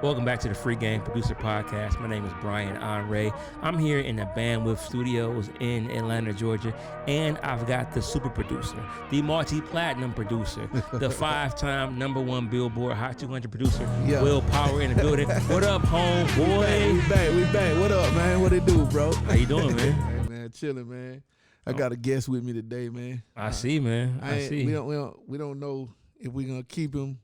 Welcome back to the FreeGame Podcast. My name is Brian Onrea. I'm here in the Bandwidth Studios in Atlanta, Georgia, and I've got the super producer, the multi-platinum producer, the 5-time #1 Billboard Hot 200 producer, Will Power in the building. What up, homeboy? We back. What up, man? What it do, bro? How you doing, man? Hey, man, chilling, man. I got a guest with me today, man. I see, man. I see. We don't know if we're gonna keep him.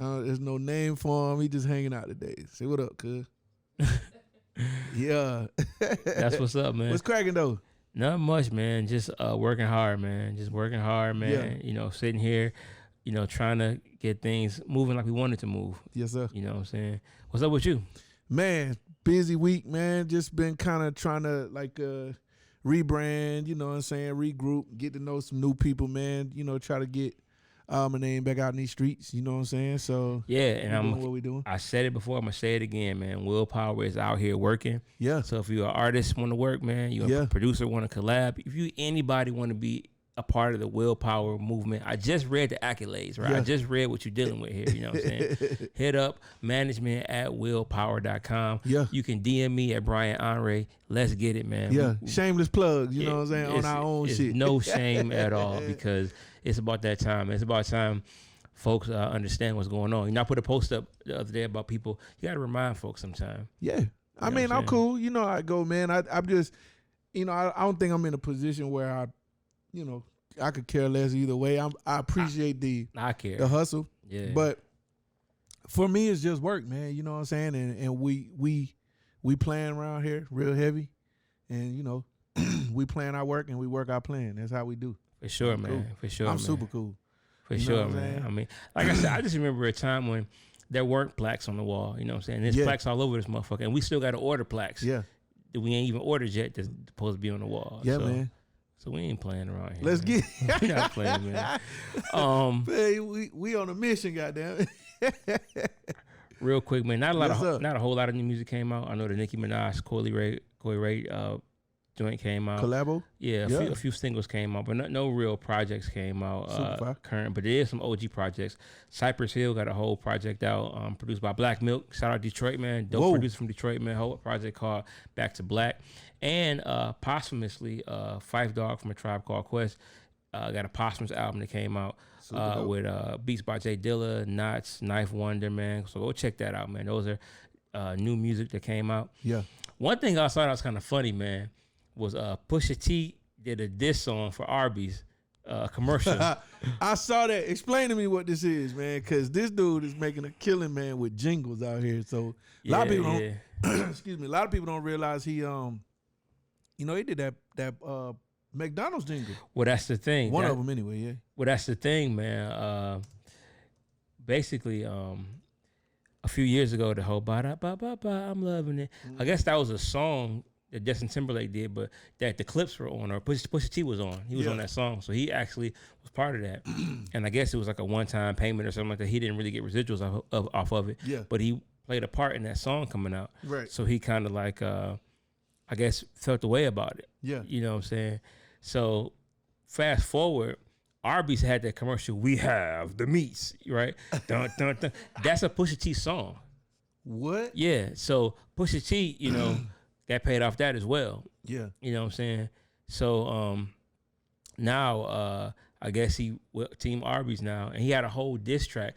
There's no name for him. He just hanging out today. Say what up, cuz. Yeah. That's what's up, man. What's cracking though? Not much, man. Just working hard, man. Just working hard, man. Yeah. You know, sitting here, you know, trying to get things moving like we wanted to move. Yes, sir. You know what I'm saying? What's up with you? Man, busy week, man. Just been kind of trying to rebrand, you know what I'm saying, regroup, get to know some new people, man. You know, try to get my name back out in these streets, you know what I'm saying? So yeah, and what we doing. I said it before, I'm gonna say it again, man. Will Power is out here working. Yeah. So if you're an artist, want to work, man, you're a producer, want to collab. If you anybody want to be a part of the Will Power movement, I just read the accolades, right? Yeah. I just read what you're dealing with here. You know what I'm saying? Hit up management@willpower.com. Yeah. You can DM me at Brian Onrea. Let's get it, man. Yeah. Shameless plug, you know what I'm saying, on our own shit. No shame at all, because it's about that time. It's about time folks understand what's going on. You know, I put a post up the other day about people. You got to remind folks sometime. Yeah. I mean, I'm cool. You know how I go, man. I'm just, you know, I don't think I'm in a position where I could care less either way. I appreciate the hustle. Yeah. But for me, it's just work, man. You know what I'm saying? And we playing around here real heavy. And, you know, we plan our work and we work our plan. That's how we do. For sure, man. Cool. For sure, I'm man. super cool. For sure, man. I mean, like I said, I just remember a time when there weren't plaques on the wall. You know what I'm saying? There's plaques all over this motherfucker. And we still got to order plaques. Yeah. That we ain't even ordered yet that's supposed to be on the wall. Yeah, man. So we ain't playing around here. Let's get We're not playing, man. Hey, we on a mission, goddamn. Real quick, man. Not a whole lot of new music came out. I know the Nicki Minaj, Coi Leray joint came out. Collabo? Yeah, a few singles came out, but no real projects came out current. But there is some OG projects. Cypress Hill got a whole project out, produced by Black Milk. Shout out Detroit, man. Dope producer from Detroit, man. Whole project called Back to Black. And posthumously, Phife Dawg from A Tribe Called Quest got a posthumous album that came out with beats by Jay Dilla, Knots, Knife Wonder, man. So go check that out, man. Those are new music that came out. Yeah. One thing I thought was kind of funny, man, was Pusha T did a diss song for Arby's commercial. I saw that. Explain to me what this is, man, because this dude is making a killing, man, with jingles out here. So a lot of people don't excuse me, a lot of people don't realize he he did that McDonald's jingle. Well, that's the thing. One of them anyway, yeah. Well, that's the thing, man. Basically, a few years ago, the whole ba-da-ba-ba-ba, I'm loving it. I guess that was a song that Justin Timberlake did, but that the clips were on, or Pusha T was on. He was on that song, so he actually was part of that. And I guess it was like a one-time payment or something like that. He didn't really get residuals off of it. Yeah. But he played a part in that song coming out. Right. So he kind of like, I guess, felt the way about it. Yeah. You know what I'm saying? So fast forward, Arby's had that commercial, "We have the meats," right? Dun, dun, dun. That's a Pusha T song. What? Yeah. So Pusha T, got paid off that as well. Yeah. You know what I'm saying? So now I guess he Team Arby's now, and he had a whole diss track.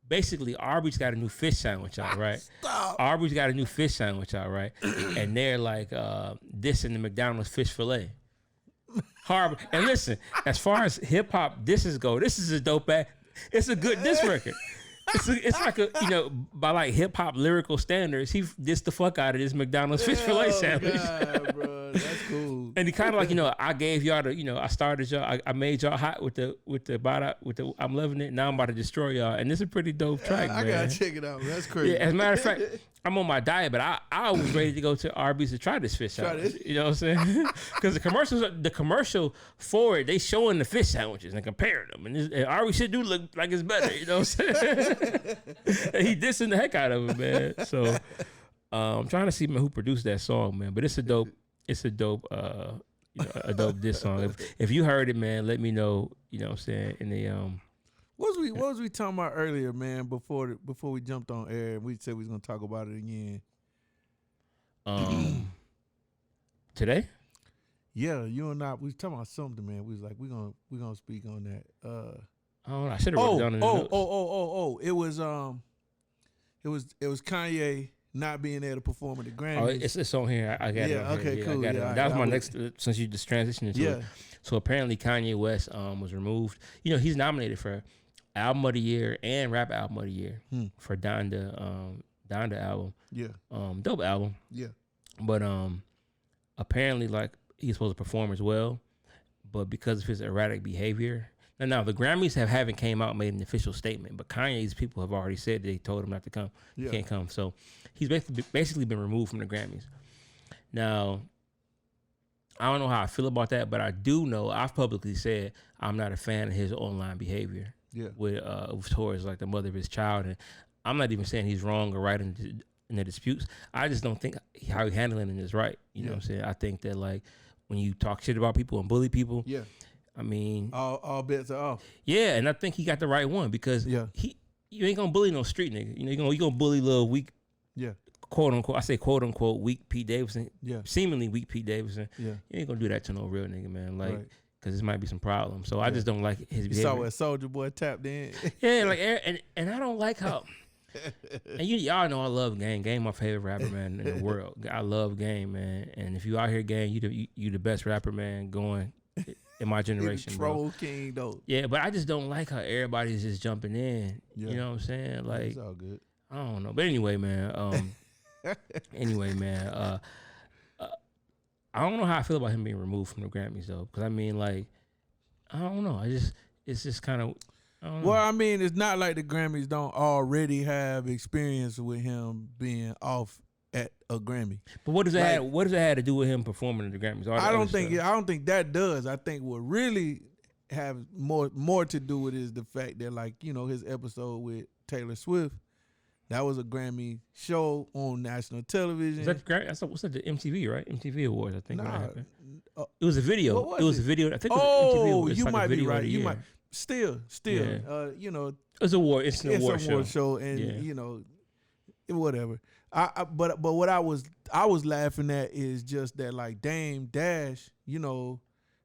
Basically, Arby's got a new fish sandwich out, right? Stop. Arby's got a new fish sandwich out, right? And they're like dissing the McDonald's fish fillet. Horrible. And listen, as far as hip hop disses go, this is a dope ass. It's a good diss record. It's like by like hip hop lyrical standards, he dissed the fuck out of this McDonald's fish fillet sandwich. God, bro, that's cool. And he kind of like, I gave y'all I started y'all, I made y'all hot with the I'm loving it. Now I'm about to destroy y'all. And this is a pretty dope track, man. I gotta check it out. That's crazy. Yeah, as a matter of fact, I'm on my diet, but I was ready to go to Arby's to try this fish sandwich. You know what I'm saying? Because the commercial for it, they showing the fish sandwiches and comparing them, and Arby's shit do look like it's better. You know what I'm saying? And he dissing the heck out of it, man. So I'm trying to see who produced that song, man. But it's a dope a dope diss song. If you heard it, man, let me know. You know what I'm saying? In the What was we talking about earlier, man? Before we jumped on air, we said we was gonna talk about it again. Today? Yeah, you and I, we was talking about something, man. We was like, we gonna speak on that. I should have wrote it down in the notes. It was Kanye not being there to perform at the Grammys. Oh, it's on here. I got it. Yeah, okay, cool. I got it. That was my next, since you just transitioned into it. So apparently Kanye West was removed. You know, he's nominated for Album of the Year and Rap Album of the Year for Donda album. Yeah. Dope album. Yeah. But apparently, like, he's supposed to perform as well, but because of his erratic behavior. Now the Grammys haven't came out and made an official statement, but Kanye's people have already said they told him not to come. Yeah. He can't come. So he's basically been removed from the Grammys. Now, I don't know how I feel about that, but I do know I've publicly said I'm not a fan of his online behavior with towards like the mother of his child, and I'm not even saying he's wrong or right in the disputes. I just don't think how he's handling it is right. You know what I'm saying? I think that, like, when you talk shit about people and bully people, I mean, all bets are off. Yeah, and I think he got the right one because you ain't gonna bully no street nigga. You know, you gonna bully little weak, quote unquote. I say quote unquote weak Pete Davidson. Yeah, seemingly weak Pete Davidson. Yeah, you ain't gonna do that to no real nigga, man. Like, because this might be some problems. So I just don't like his behavior. You saw what Soulja Boy tapped in. Yeah, like, and I don't like how. And y'all know I love Game. Game my favorite rapper, man, in the world. I love Game, man. And if you out here, Game, you the best rapper, man, going in my generation. Troll king though. Yeah, but I just don't like how everybody's just jumping in. Yeah. You know what I'm saying? Like, it's all good. I don't know. But anyway, man. I don't know how I feel about him being removed from the Grammys though. Because I mean, like, I don't know. It's just kind of. Well, I mean, it's not like the Grammys don't already have experience with him being off at a Grammy. But what does that have to do with him performing at the Grammys? I don't think that does. I think what really have more to do with it is the fact that, like, you know, his episode with Taylor Swift, that was a Grammy show on national television. Is that what's that? The MTV, right? MTV Awards, I think. Nah, it was a video. It was a video. I think. It was MTV Awards. You might be right. You might. Still, yeah. You know, it's an award show, and you know, whatever. But what I was laughing at is just that, like, Dame Dash, you know,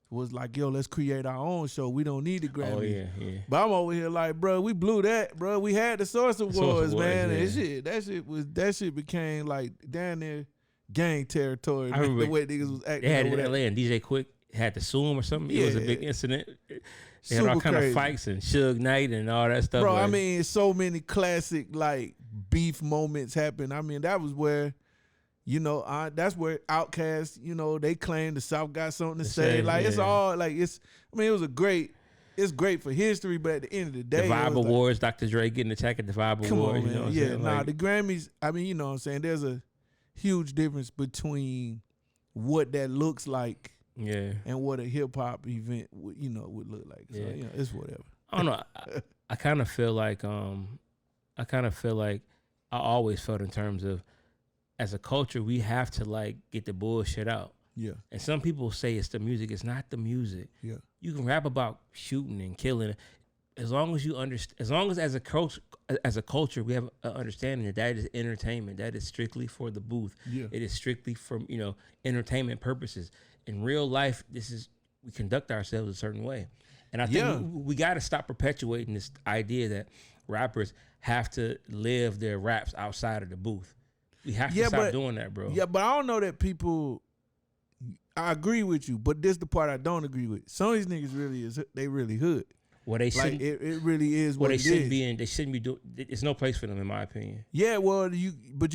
was like, yo, let's create our own show. We don't need the Grammy. Oh yeah. But I'm over here like, bro, we blew that, bro. We had the Source Awards, man. Yeah. And that shit became like down there gang territory. I remember the way niggas was acting. They had it in LA, and DJ Quick had to sue him or something. Yeah. It was a big incident. They had all kind of fights and Suge Knight and all that stuff. Bro, like, I mean, so many classic, like, beef moments happen. I mean, that was where, you know, that's where Outkast, you know, they claim the South got something to say. Like, it's all, like, it was it's great for history, but at the end of the day. The Vibe Awards, like, Dr. Dre getting attacked at the Vibe Awards. You know what I'm saying? Nah, the Grammys, I mean, you know what I'm saying? There's a huge difference between what that looks like. Yeah, and what a hip hop event would look like. So, you know, it's whatever. I don't know. I kind of feel like I always felt in terms of, as a culture, we have to, like, get the bullshit out. Yeah. And some people say it's the music. It's not the music. Yeah. You can rap about shooting and killing, as long as you understand. As long as a culture, we have an understanding that is entertainment. That is strictly for the booth. Yeah. It is strictly for, you know, entertainment purposes. In real life, we conduct ourselves a certain way. And I think we got to stop perpetuating this idea that rappers have to live their raps outside of the booth. We have to stop doing that, bro. Yeah, but I don't know that people, I agree with you, but this is the part I don't agree with. Some of these niggas really hood. Well, they shouldn't. Like, it really is what they it shouldn't is. be in. They shouldn't be doing. It's no place for them, in my opinion. Yeah, well, you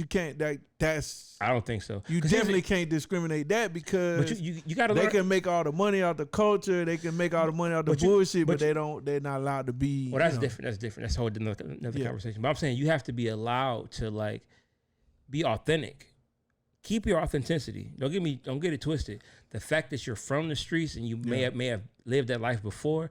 can't. That's. I don't think so. You definitely can't discriminate that because. But you got to. They can make all the money out the culture. They can make all the money out the bullshit, but they don't. They're not allowed to be. Well, that's different. That's different. That's a whole another conversation. But I'm saying you have to be allowed to, like, be authentic. Keep your authenticity. Don't get it twisted. The fact that you're from the streets and you may have lived that life before,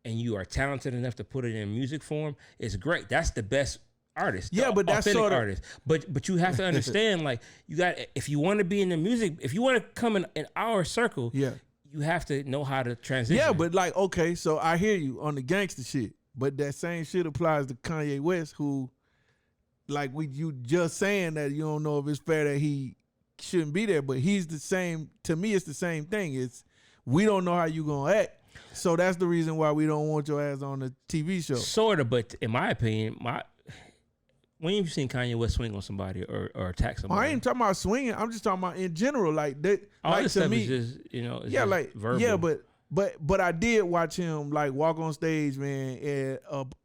and you are talented enough to put it in music form, is great. That's the best artist. Yeah, but that's sort of artist. But you have to understand, like, you got, if you want to be in the music, if you want to come in our circle, you have to know how to transition. Yeah, but, like, okay, so I hear you on the gangster shit. But that same shit applies to Kanye West, who, like you just saying that you don't know if it's fair that he shouldn't be there, but he's the same. To me, it's the same thing. It's we don't know how you gonna act, so that's the reason why we don't want your ass on the TV show. Sort of, but in my opinion, when have you seen Kanye West swing on somebody or attack somebody? I ain't talking about swinging. I'm just talking about in general, like that. All like this to stuff me, is just it's yeah, just like verbal. yeah, but I did watch him like walk on stage, man, and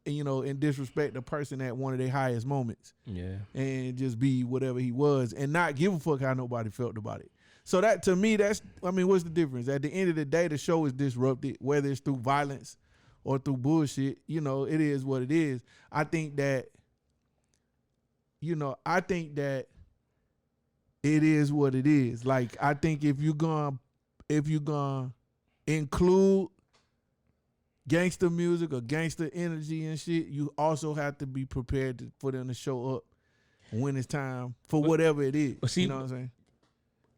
and disrespect the person at one of their highest moments. Yeah, and just be whatever he was, and not give a fuck how nobody felt about it. So that to me, what's the difference? At the end of the day, the show is disrupted, whether it's through violence or through bullshit. It is what it is. I think that it is what it is. Like, I think if you're gonna include gangster music or gangster energy and shit, you also have to be prepared for them to show up when it's time for whatever it is. See, you know what I'm saying?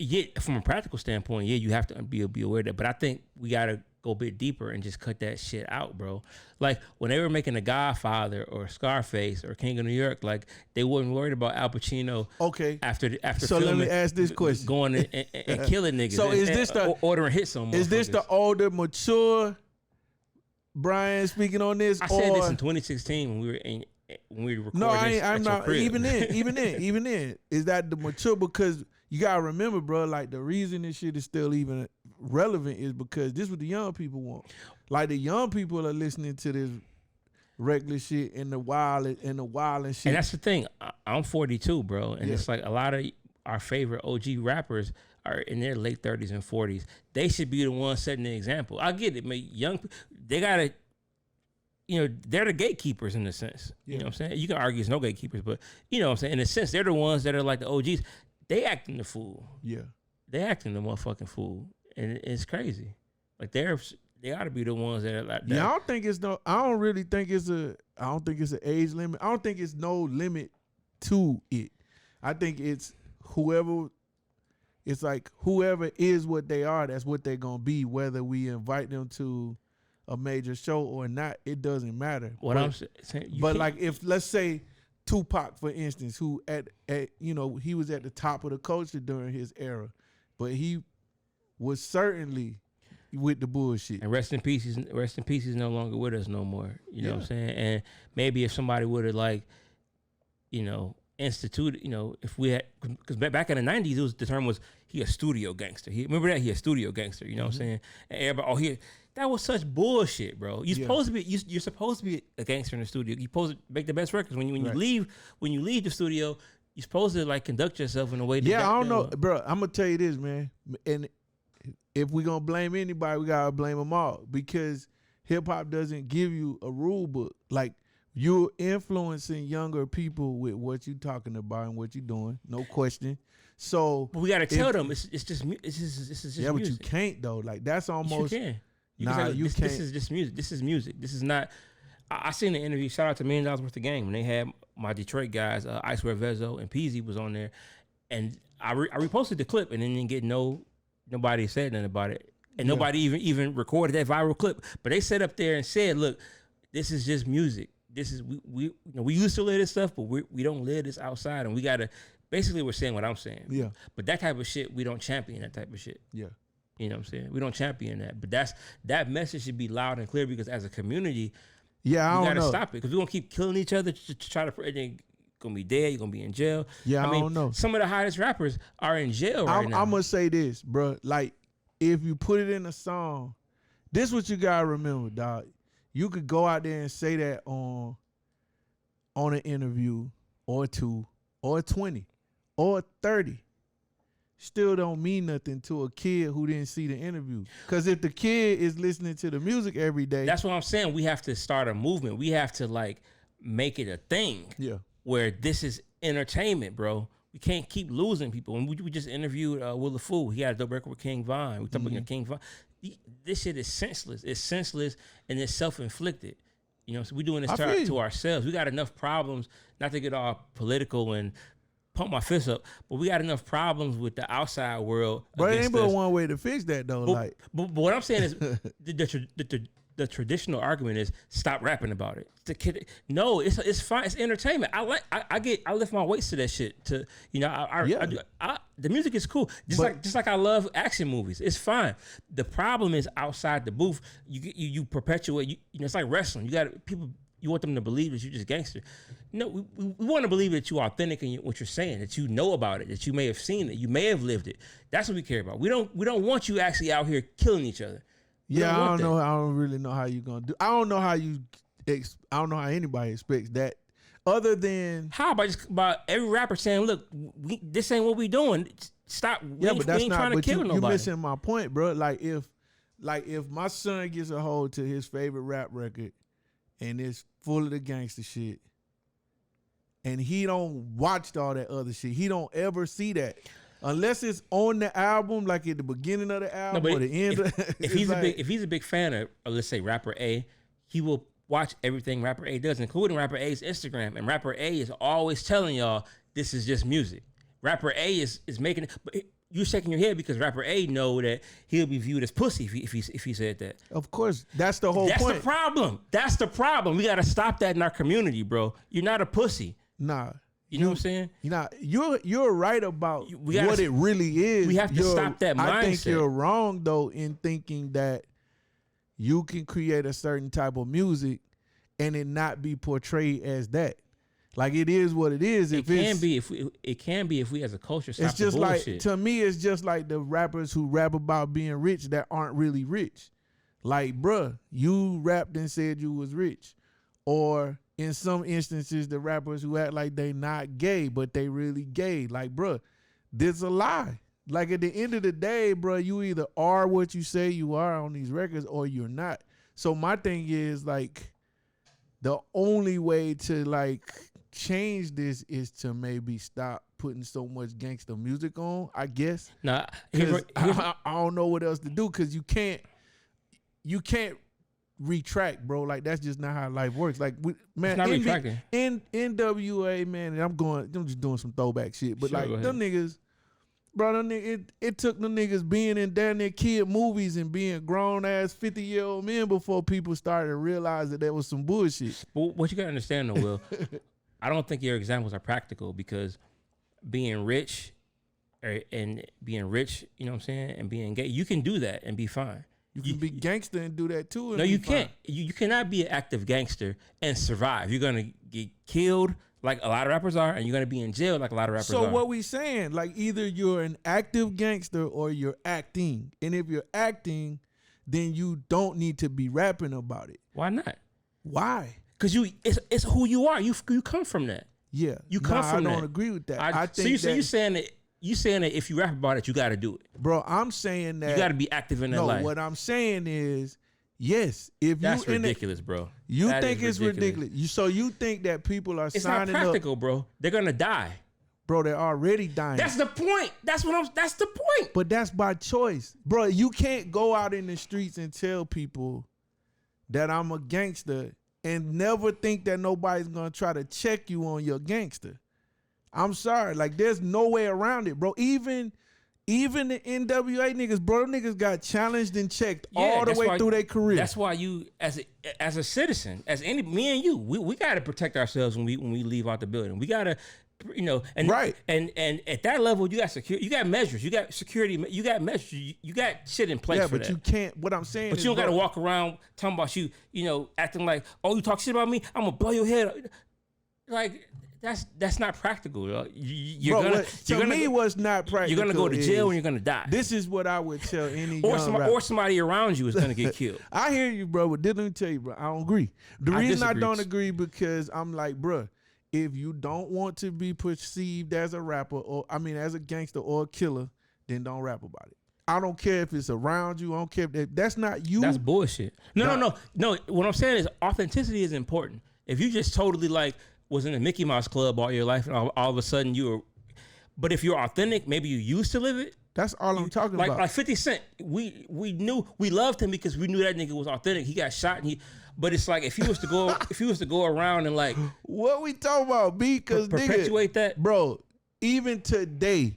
Yeah, from a practical standpoint, yeah, you have to be aware of that. But I think we gotta go a bit deeper and just cut that shit out, bro. Like when they were making The Godfather or Scarface or King of New York, like they wasn't worried about Al Pacino. Okay. After so filming, let me ask this question: going and killing niggas. So is this ordering hits on? Is this the older, mature Brian speaking on this? I said this in 2016 when we were recording. No, I'm not. Even then, is that the mature? Because you gotta remember, bro. Like the reason this shit is still even relevant is because this is what the young people want. Like the young people are listening to this reckless shit and the wild and shit. And that's the thing. I'm 42, bro, and it's like a lot of our favorite OG rappers are in their late 30s and 40s. They should be the ones setting the example. I get it, man. They gotta. They're the gatekeepers in a sense. You know what I'm saying? You can argue it's no gatekeepers, but you know what I'm saying? In a sense, they're the ones that are like the OGs. They acting the fool. Yeah. They acting the motherfucking fool. And it's crazy. Like they ought to be the ones that are like that. Yeah, I don't think it's an age limit. I don't think it's no limit to it. I think it's whoever is what they are, that's what they're gonna be, whether we invite them to a major show or not, it doesn't matter. I'm saying, but like if let's say Tupac, for instance, who he was at the top of the culture during his era, but he was certainly with the bullshit. And rest in peace, he's no longer with us no more. You know what I'm saying? And maybe if somebody would have instituted, if we had, because back in the 90s, the term was he a studio gangster. Remember that? He a studio gangster. You know what I'm saying? And everybody, that was such bullshit, bro. You're supposed to be a gangster in the studio. You're supposed to make the best records. When you leave the studio, you're supposed to like conduct yourself in a way. I don't know, bro. I'm gonna tell you this, man. And if we gonna blame anybody, we gotta blame them all, because hip hop doesn't give you a rule book. Like, you're influencing younger people with what you're talking about and what you're doing, no question. So, but we gotta tell them it's just music. But you can't though. Like, that's almost. You can. You can't. This is just music. This is music. This is not. I seen the interview. Shout out to $1 Million Worth of Game when they had my Detroit guys, Icewear Vezo and Peasy was on there, and I reposted the clip and then didn't get nobody said nothing about it, and nobody even recorded that viral clip. But they sat up there and said, "Look, this is just music. This is we used to live this stuff, but we don't live this outside, and we gotta." Basically, we're saying what I'm saying. Yeah. But that type of shit, we don't champion that type of shit. Yeah. You know what I'm saying? We don't champion that. But that message should be loud and clear, because as a community, we gotta stop it, because we're gonna keep killing each other to try to. And then gonna be dead. You're gonna be in jail. Yeah, I don't know. Some of the hottest rappers are in jail right now. I'm gonna say this, bro. Like, if you put it in a song, this is what you gotta remember, dog. You could go out there and say that on an interview or 2 or 20 or 30. Still don't mean nothing to a kid who didn't see the interview. Because if the kid is listening to the music every day. That's what I'm saying. We have to start a movement. We have to like make it a thing. Yeah. Where this is entertainment, bro. We can't keep losing people. And we just interviewed Will the Fool. He had a dope record with King Von. We talked about King Von. This shit is senseless. It's senseless and it's self-inflicted. So we're doing this to ourselves. We got enough problems, not to get all political and pump my fist up, but we got enough problems with the outside world. But it ain't but one way to fix that though. But what I'm saying is the the traditional argument is stop rapping about it. The kid, no, it's fine. It's entertainment. I lift my weights to that shit. To the music is cool. Just like I love action movies. It's fine. The problem is outside the booth. You perpetuate. It's like wrestling. You got people. You want them to believe that you're just gangster. No, we want to believe that you're authentic in what you're saying, that you know about it, that you may have seen it, you may have lived it. That's what we care about. We don't want you actually out here killing each other. Yeah, I don't know. I don't really know how you're gonna do. I don't know how anybody expects that, other than how about every rapper saying, "Look, this ain't what we doing. Stop." Yeah, but that's not. Trying to kill nobody. You're missing my point, bro. Like if my son gets a hold to his favorite rap record, and it's full of the gangster shit, and he don't watch all that other shit, he don't ever see that. Unless it's on the album, like at the beginning of the album or the end. If he's a big fan of, let's say, rapper A, he will watch everything rapper A does, including rapper A's Instagram. And rapper A is always telling y'all this is just music. Rapper A is making it, but you're shaking your head because rapper A know that he'll be viewed as pussy if he said that. Of course, that's the whole point. That's the problem. That's the problem. We got to stop that in our community, bro. You're not a pussy. Nah. You know what I'm saying? You're right about what it really is. We have to stop that mindset. I think you're wrong, though, in thinking that you can create a certain type of music and it not be portrayed as that. Like, it is what it is. It can be if we as a culture stop it's just the bullshit. Like, to me, it's just like the rappers who rap about being rich that aren't really rich. Like, bruh, you rapped and said you was rich. Or in some instances, the rappers who act like they not gay, but they really gay. Like, bruh, this is a lie. Like, at the end of the day, bruh, you either are what you say you are on these records or you're not. So my thing is, like, the only way to, like, change this is to maybe stop putting so much gangster music on, I guess. Nah, I don't know what else to do, because you can't retract, bro. Like, that's just not how life works. Like, man, NWA, man, and I'm just doing some throwback shit, but sure, like, them niggas, bro, it took them niggas being in down there kid movies and being grown ass 50-year-old men before people started to realize that there was some bullshit. But what you gotta understand, though, Will, I don't think your examples are practical, because being rich, and being rich, you know what I'm saying, and being gay, you can do that and be fine. You can be gangster and do that too. No, you can't. You cannot be an active gangster and survive. You're gonna get killed like a lot of rappers are, and you're gonna be in jail like a lot of rappers are. So what we saying? Like, either you're an active gangster or you're acting. And if you're acting, then you don't need to be rapping about it. Why not? Why? Because it's who you are. You come from that. Yeah. You come from that. I don't agree with that. I think so you saying that. You saying that if you rap about it, you got to do it, bro. I'm saying that you got to be active in that life. No, what I'm saying is, yes, if that's ridiculous, bro. You think it's ridiculous. So you think that people are signing up? It's not practical, bro. They're gonna die, bro. They're already dying. That's the point. That's the point. But that's by choice, bro. You can't go out in the streets and tell people that I'm a gangster and never think that nobody's gonna try to check you on your gangster. I'm sorry, like, there's no way around it, bro. Even the NWA niggas, bro, them niggas got challenged and checked all the way through their career. That's why you, as a citizen, me and you, we gotta protect ourselves when we leave out the building. We gotta, and right. And at that level, you got security, you got measures, you got security, you got measures, you got shit in place for that. Yeah, but you can't. What I'm saying, but you don't gotta walk around talking about you acting like, oh, you talk shit about me, I'm gonna blow your head up. Like, that's not practical. To me, what's not practical? You're gonna go to jail and you're gonna die. This is what I would tell any or somebody around you is gonna get killed. I hear you, bro. But let me tell you, bro, I don't agree. The reason I don't agree because I'm like, bro, if you don't want to be perceived as a rapper as a gangster or a killer, then don't rap about it. I don't care if it's around you. I don't care if that's not you. That's bullshit. No. What I'm saying is authenticity is important. If you just totally was in a Mickey Mouse Club all your life, and all of a sudden but if you're authentic, maybe you used to live it. That's all I'm talking about. Like 50 Cent, we loved him because we knew that nigga was authentic. He got shot, but it's like if he was to go around and like, what we talking about, B? Because perpetuate that, bro. Even today,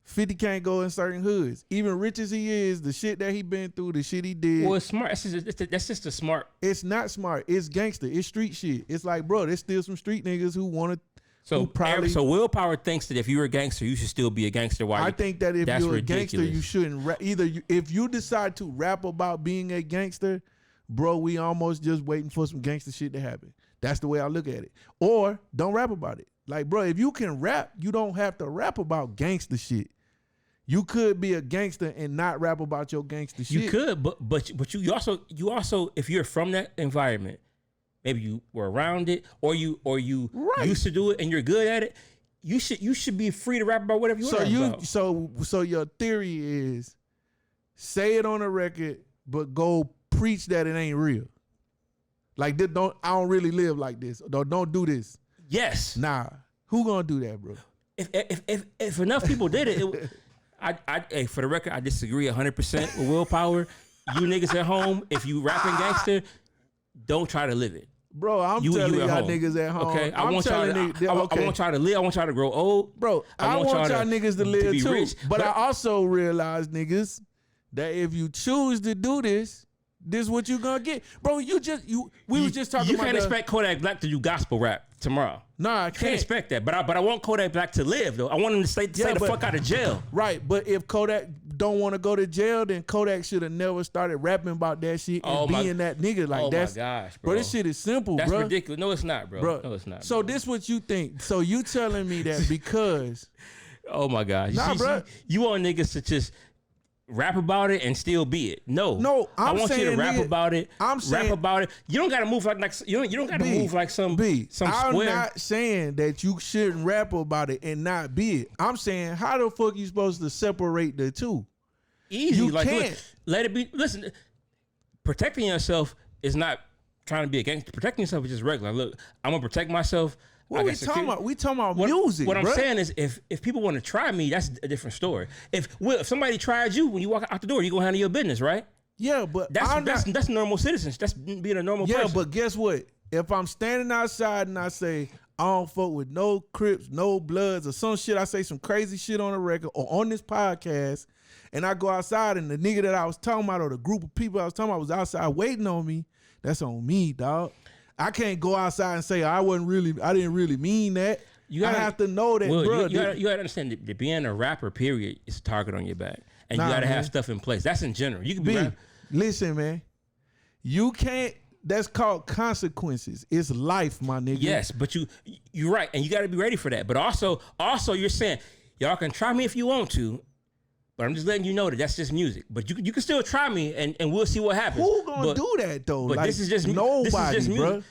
50 can't go in certain hoods. Even rich as he is, the shit that he been through, the shit he did. Well, it's smart. That's just a smart. It's not smart. It's gangster. It's street shit. It's like, bro, there's still some street niggas who want to. So Willpower thinks that if you're a gangster, you should still be a gangster. I think that if you're a gangster, ridiculous. you shouldn't if you decide to rap about being a gangster, bro, we almost just waiting for some gangster shit to happen. That's the way I look at it. Or don't rap about it. Like, bro, if you can rap, you don't have to rap about gangster shit. You could be a gangster and not rap about your gangster shit. You could, but you also if you're from that environment, maybe you were around it, or you right. used to do it and you're good at it. You should be free to rap about whatever you want to rap about. So your theory is say it on a record, but go preach that it ain't real. Like I don't really live like this. Don't do this. Yes. Nah. Who gonna do that, bro? If enough people did it, hey, for the record, I disagree 100% with Willpower. You niggas at home, if you rapping gangster, don't try to live it. Bro, I'm telling y'all niggas at home. Okay, I want y'all to live. I want y'all to grow old. Bro, I want y'all niggas to live too. Rich, but I also realize, niggas, that if you choose to do this is what you gonna get. Bro, we was just talking about you can't expect Kodak Black to do gospel rap tomorrow. Nah, I can't expect that. But I want Kodak Black to live though. I want him to stay the fuck out of jail. Right, but if Kodak don't want to go to jail, then Kodak should have never started rapping about that shit and being that nigga. Like my gosh, bro. This shit is simple, That's bro. That's ridiculous. No, it's not, bro. No, it's not. So this what you think? So you telling me that because oh my gosh. Bro. You want niggas to just rap about it and still be it. No, I want you to rap about it. Rap about it. You don't gotta move like you don't gotta move like some square. I'm not saying that you shouldn't rap about it and not be it. I'm saying how the fuck you supposed to separate the two? Easy. You like, can't. Look, let it be. Listen, protecting yourself is not trying to be a gangster. Protecting yourself is just regular. Look, I'm gonna protect myself. What we talking about? We talking about music. What I'm saying is, if people want to try me, that's a different story. If somebody tried you when you walk out the door, you gonna handle your business, right? Yeah, but that's normal citizens. That's being a normal person. Yeah, but guess what? If I'm standing outside and I say I don't fuck with no Crips, no Bloods, or some shit, I say some crazy shit on the record or on this podcast, and I go outside and the nigga that I was talking about or the group of people I was talking about was outside waiting on me, that's on me, dog. I can't go outside and say I didn't really mean that. I have to know that, bro. You gotta understand that being a rapper, period, is a target on your back, and you gotta have stuff in place. That's in general. You can be. Listen, man. You can't. That's called consequences. It's life, my nigga. Yes, but you're right, and you gotta be ready for that. But also, you're saying y'all can try me if you want to. But I'm just letting you know that that's just music. But you can still try me, and we'll see what happens. Who gonna do that though? But like, this is just nobody, this is just bro.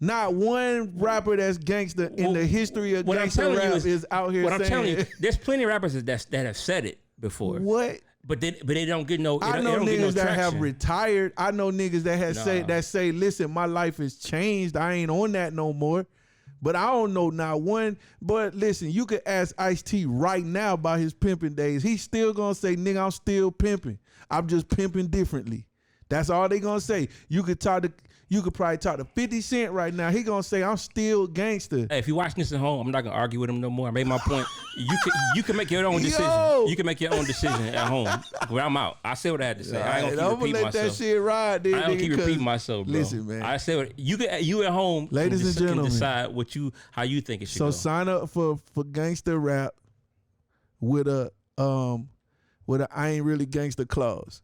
Not one rapper that's gangster in the history of gangster rap is out here. I'm telling you, there's plenty of rappers that have said it before. What? But they don't get no. I know niggas that have retired. I know niggas that say, listen, my life has changed. I ain't on that no more. But I don't know not one. But listen, you could ask Ice-T right now about his pimping days. He's still gonna say, nigga, I'm still pimping. I'm just pimping differently. That's all they gonna say. You could probably talk to 50 Cent right now. He gonna say, I'm still gangster. Hey, if you're watching this at home, I'm not gonna argue with him no more. I made my point. You can make your own decision. You can make your own decision at home. When I'm out, I said what I had to say. I ain't gonna keep repeating myself. That shit ride, dude, I don't keep repeating myself, bro. Listen, man. I said what you at home, ladies and gentlemen, can decide how you think it should go. So sign up for Gangster Rap with a I ain't really gangster clause.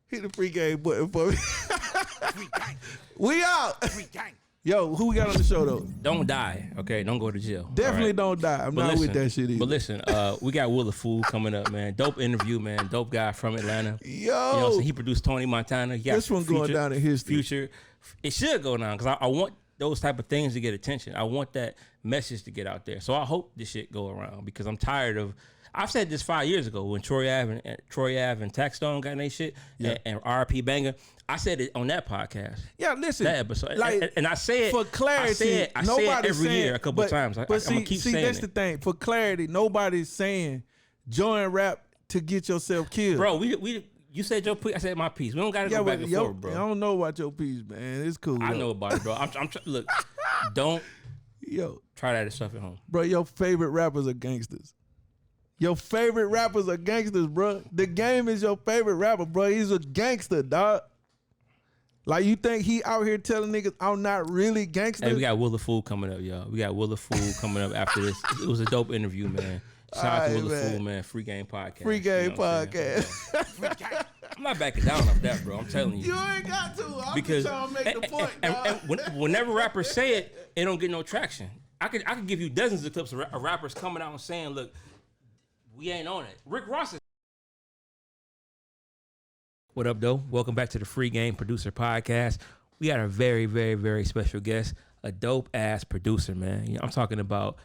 Hit the FreeGame button for me. Free gang. We out. Free gang. Yo, who we got on the show though? Don't die, okay? Don't go to jail. Definitely don't die. I'm not with that shit either. But listen, we got Will the Fool coming up, man. Dope interview, man. Dope guy from Atlanta. Yo. You know what I'm saying? He produced Tony Montana. This one going down in history. Future. It should go down because I want those type of things to get attention. I want that message to get out there. So I hope this shit go around because I'm tired of. I've said this 5 years ago when Troy Ave and Taxstone got in their shit and RP Banger. I said it on that podcast. Yeah, listen. That episode. Like, and I say it for clarity. I say it every year a couple times. I'm going to keep saying it. That's the thing. For clarity, nobody's saying join rap to get yourself killed. Bro, you said your piece, I said my piece. We don't got to go back and forth, bro. I don't know about your piece, man. It's cool. I know about it, bro. Look, don't try that stuff at home. Bro, your favorite rappers are gangsters. Your favorite rappers are gangsters, bro. The Game is your favorite rapper, bro. He's a gangster, dog. Like, you think he out here telling niggas I'm not really gangster? Hey, we got Will the Fool coming up, y'all. We got Will the Fool coming up after this. It was a dope interview, man. Shout out to Will the Fool, man. FreeGame Podcast. FreeGame Podcast. I'm not backing down off that, bro. I'm telling you. You ain't got to. I'm just trying to make the point, and whenever rappers say it, it don't get no traction. I could give you dozens of clips of rappers coming out and saying, look, we ain't on it. Rick Ross is. What up, though? Welcome back to the FreeGame Producer Podcast. We got a very, very, very special guest, a dope-ass producer, man. You know, I'm talking about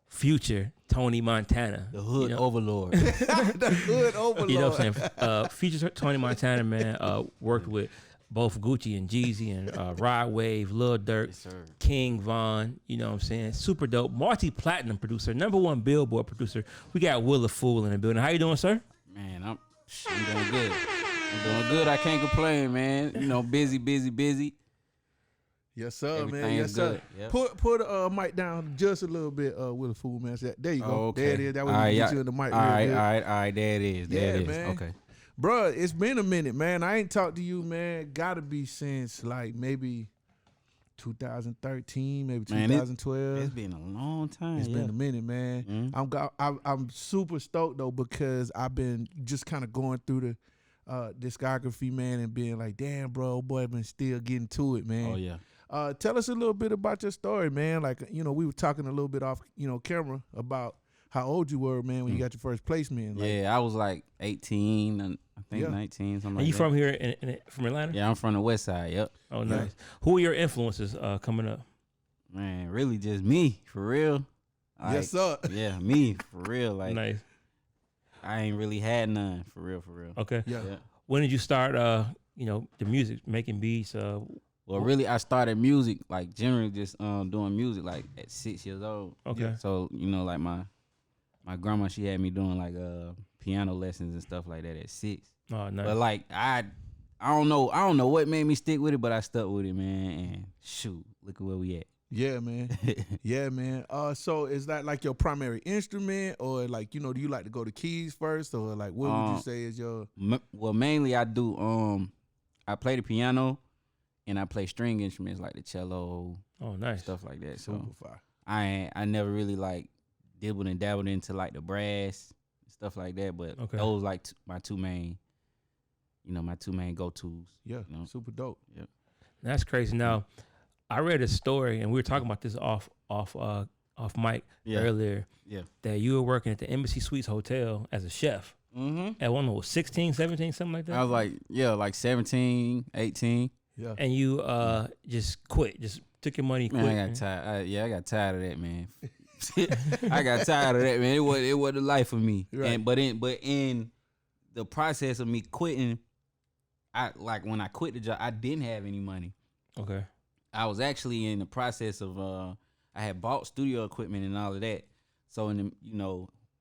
Future Tony Montana. The Hood Overlord. The Hood Overlord. You know what I'm saying? Future Tony Montana, man, worked with both Gucci and Jeezy and Rod Wave, Lil Durk, Yes, King Von, you know what I'm saying? Super dope. Multi-platinum producer, #1 Billboard producer. We got Will the Fool in the building. How you doing, sir? Man, I'm doing good. I'm doing good. I can't complain, man. You know, busy. Yes, sir, Everything man. Yes, is sir. good. Yep. Put the mic down just a little bit, Will the Fool, man. There you go. Oh, okay. There it is. That way we can get you in the mic. All right. There it is. There it is. Man. Okay. Bruh, it's been a minute, man. I ain't talked to you, man. Gotta be since like maybe 2013, maybe 2012. It's been a long time. It's been a minute, man. Mm-hmm. I'm super stoked though because I've been just kind of going through the discography, man, and being like, damn, bro, boy, been still getting to it, man. Oh yeah. Tell us a little bit about your story, man. Like, you know, we were talking a little bit off, camera about how old you were, man, when you got your first placement. Like, Yeah, I was like 18 and I think 19, something like that. And you from here, from Atlanta? Yeah, I'm from the West Side. Yep. Oh, nice. Yeah. Who are your influences coming up? Man, really just me, for real. Like, yes, sir. Yeah, me, for real. Like, nice. I ain't really had none, for real. Okay. Yeah. When did you start, the music, making beats? Well, really, I started music, like, generally just doing music, like, at 6 years old. Okay. So, like, my grandma, she had me doing, like, piano lessons and stuff like that at 6. Oh, nice. But, like, I don't know what made me stick with it, but I stuck with it, man, and shoot, look at where we at. Yeah, man. Yeah, man. So is that like your primary instrument, or like, do you like to go to keys first, or like what would you say is your? Well, mainly I do. I play the piano, and I play string instruments like the cello. Oh, nice. Stuff like that. Super So fire. I never really like dibbled and dabbled into like the brass stuff like that, but those like my two main go-tos. Yeah, super dope. Yep. That's crazy. Now, I read a story, and we were talking about this off mic earlier. Yeah. That you were working at the Embassy Suites Hotel as a chef. Mm-hmm. At one was 16, 17, something like that. I was like 17, 18. Yeah. And you just quit, just took your money and quit. Man, I got tired. I got tired of that, man. I got tired of that, man. It wasn't the life for me. Right. But in the process of me quitting, when I quit the job, I didn't have any money. Okay. I was actually in the process of I had bought studio equipment and all of that. So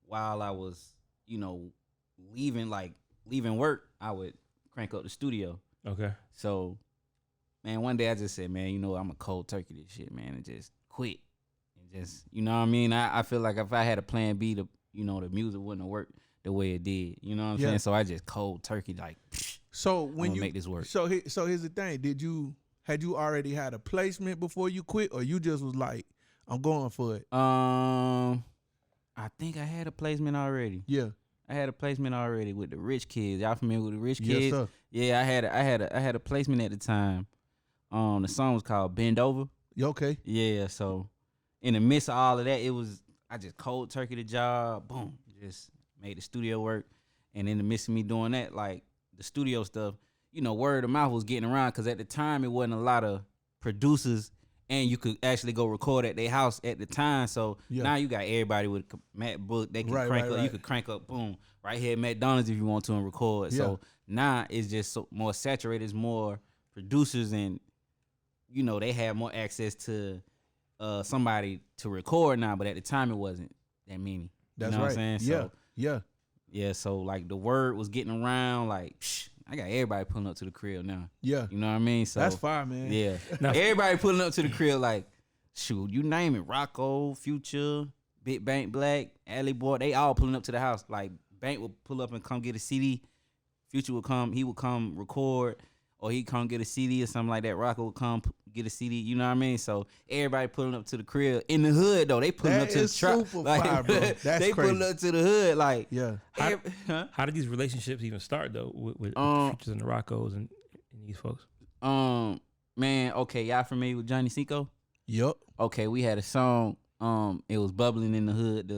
while I was leaving work, I would crank up the studio. Okay. So, man, one day I just said, man, I'm a cold turkey this shit, man, and just quit. And just, you know what I mean? I feel like if I had a plan B, the music wouldn't have worked the way it did. You know what I'm saying? So I just cold turkey, like, so when you make this work. So here's the thing. Had you already had a placement before you quit, or you just was like, I'm going for it? I think I had a placement already. Yeah. I had a placement already with the Rich Kids. Y'all familiar with the Rich Kids? Yes, sir. Yeah, I had a placement at the time. The song was called Bend Over. You okay? Yeah, so in the midst of all of that, I just cold turkey the job, boom, just made the studio work. And in the midst of me doing that, like the studio stuff, word of mouth was getting around, because at the time it wasn't a lot of producers, and you could actually go record at their house at the time. So now you got everybody with a MacBook. They can crank up. Right. You could crank up, boom, right here at McDonald's if you want to, and record. Yeah. So now it's just more saturated. It's more producers, and they have more access to somebody to record now. But at the time it wasn't that many. That's right. What saying? I'm saying? So, yeah. So like the word was getting around, like, I got everybody pulling up to the crib now. Yeah. You know what I mean? So that's fine, man. Yeah. Now, everybody pulling up to the crib, like, shoot, you name it, Rocco, Future, Big Bank Black, Alley Boy, they all pulling up to the house. Like Bank would pull up and come get a CD. Future would come, he would come record, or he'd come get a CD or something like that. Rocker would come get a CD, you know what I mean? So everybody pulling up to the crib. In the hood though, they pulling up to the truck. Like, fire, bro. That's they crazy. pulling up to the hood, like Yeah. How did these relationships even start though with Futures and the Roccos and these folks? Man, okay, y'all familiar with Johnny Cinco? Yup. Okay, we had a song. It was bubbling in the hood,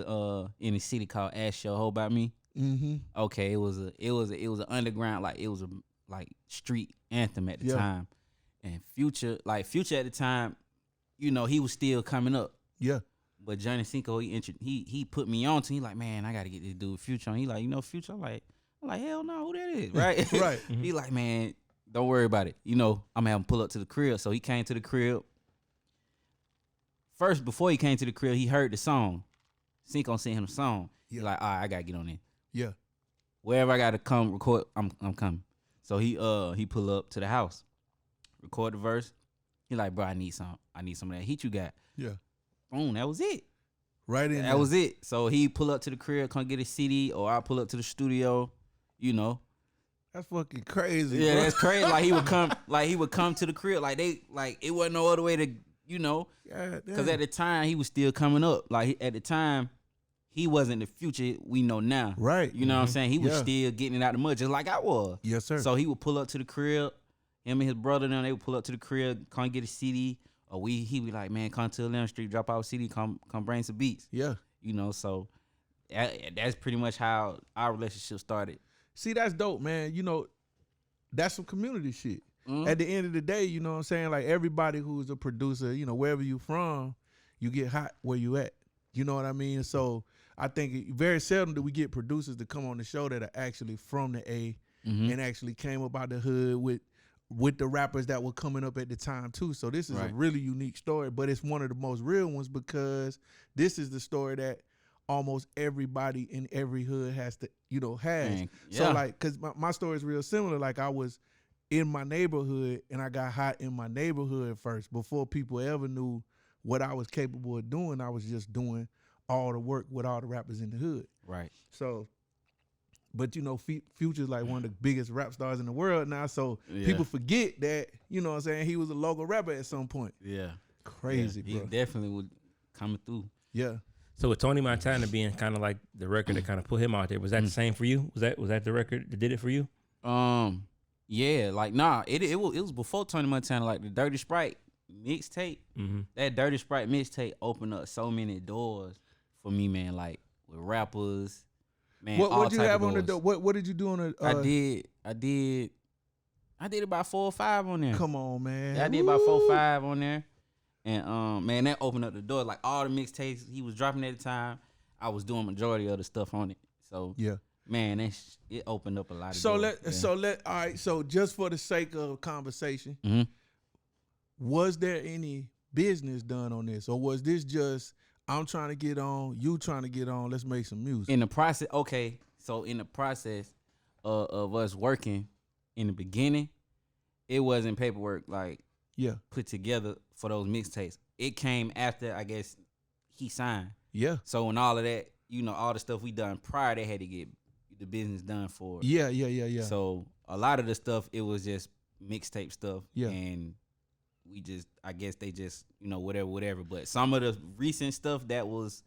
in the city called "Ask Your Hoe About Me." Mm-hmm. Okay, it was an underground, like it was a street anthem at the time. And Future at the time, you know, he was still coming up. Yeah. But Johnny Cinco, he put me on to. He like, man, I gotta get this dude Future on. He like, you know, Future. I'm like, hell no, who that is, right? Right. He like, man, don't worry about it. You know, I'm gonna have him pull up to the crib. So he came to the crib. First, before he came to the crib, he heard the song. Cinco sent him the song. He like, all right, I gotta get on there. Yeah. Wherever I gotta come record, I'm coming. So he pull up to the house, record the verse. He like, bro, I need some of that heat you got. Yeah. Boom, that was it. Right in. That was it. So he pull up to the crib, come get a CD, or I pull up to the studio. You know. That's fucking crazy. Yeah, bro. that's crazy. Like he would come to the crib. Like it wasn't no other way to, you know. Because at the time he was still coming up. Like at the time, he wasn't the Future we know now. Right. You know what I'm saying? He was still getting it out the mud, just like I was. Yes, sir. So he would pull up to the crib. Him and his brother, they would pull up to the crib, come get a CD. Or he be like, man, come to 11th Street, drop out a CD, come bring some beats. Yeah. You know, so that's pretty much how our relationship started. See, that's dope, man. You know, that's some community shit. Mm-hmm. At the end of the day, you know what I'm saying? Like everybody who's a producer, you know, wherever you from, you get hot where you at. You know what I mean? So I think very seldom do we get producers to come on the show that are actually from the A and actually came up out the hood with the rappers that were coming up at the time too. So this is a really unique story, but it's one of the most real ones because this is the story that almost everybody in every hood has to, you know, has. Man, yeah. So like, cause my story is real similar. Like I was in my neighborhood and I got hot in my neighborhood first before people ever knew what I was capable of doing. I was just doing all the work with all the rappers in the hood. Right. So, but you know, Future's like one of the biggest rap stars in the world now. So people forget that, you know what I'm saying, he was a local rapper at some point. Yeah. Crazy, bro. He definitely would come through. Yeah. So with Tony Montana being kind of like the record that kind of put him out there, was that the same for you? Was that the record that did it for you? Yeah, like it was before Tony Montana, like the Dirty Sprite mixtape. That Dirty Sprite mixtape opened up so many doors for me, man. Like with rappers, man. What did you have on the door? What did you do on the? I did about 4 or 5 on there. Come on, man. Yeah, I did about 4 or 5 on there, and man, that opened up the door. Like all the mixtapes he was dropping at the time, I was doing majority of the stuff on it. So yeah. Man, it opened up a lot of doors. All right. So just for the sake of conversation, was there any business done on this, or was this just I'm trying to get on, you trying to get on, let's make some music? In the process, of us working in the beginning, it wasn't paperwork like put together for those mixtapes. It came after, I guess, he signed. Yeah. So in all of that, you know, all the stuff we done prior, they had to get the business done for it. Yeah. So a lot of the stuff, it was just mixtape stuff. Yeah. And we just, I guess they just, you know, whatever. But some of the recent stuff that was,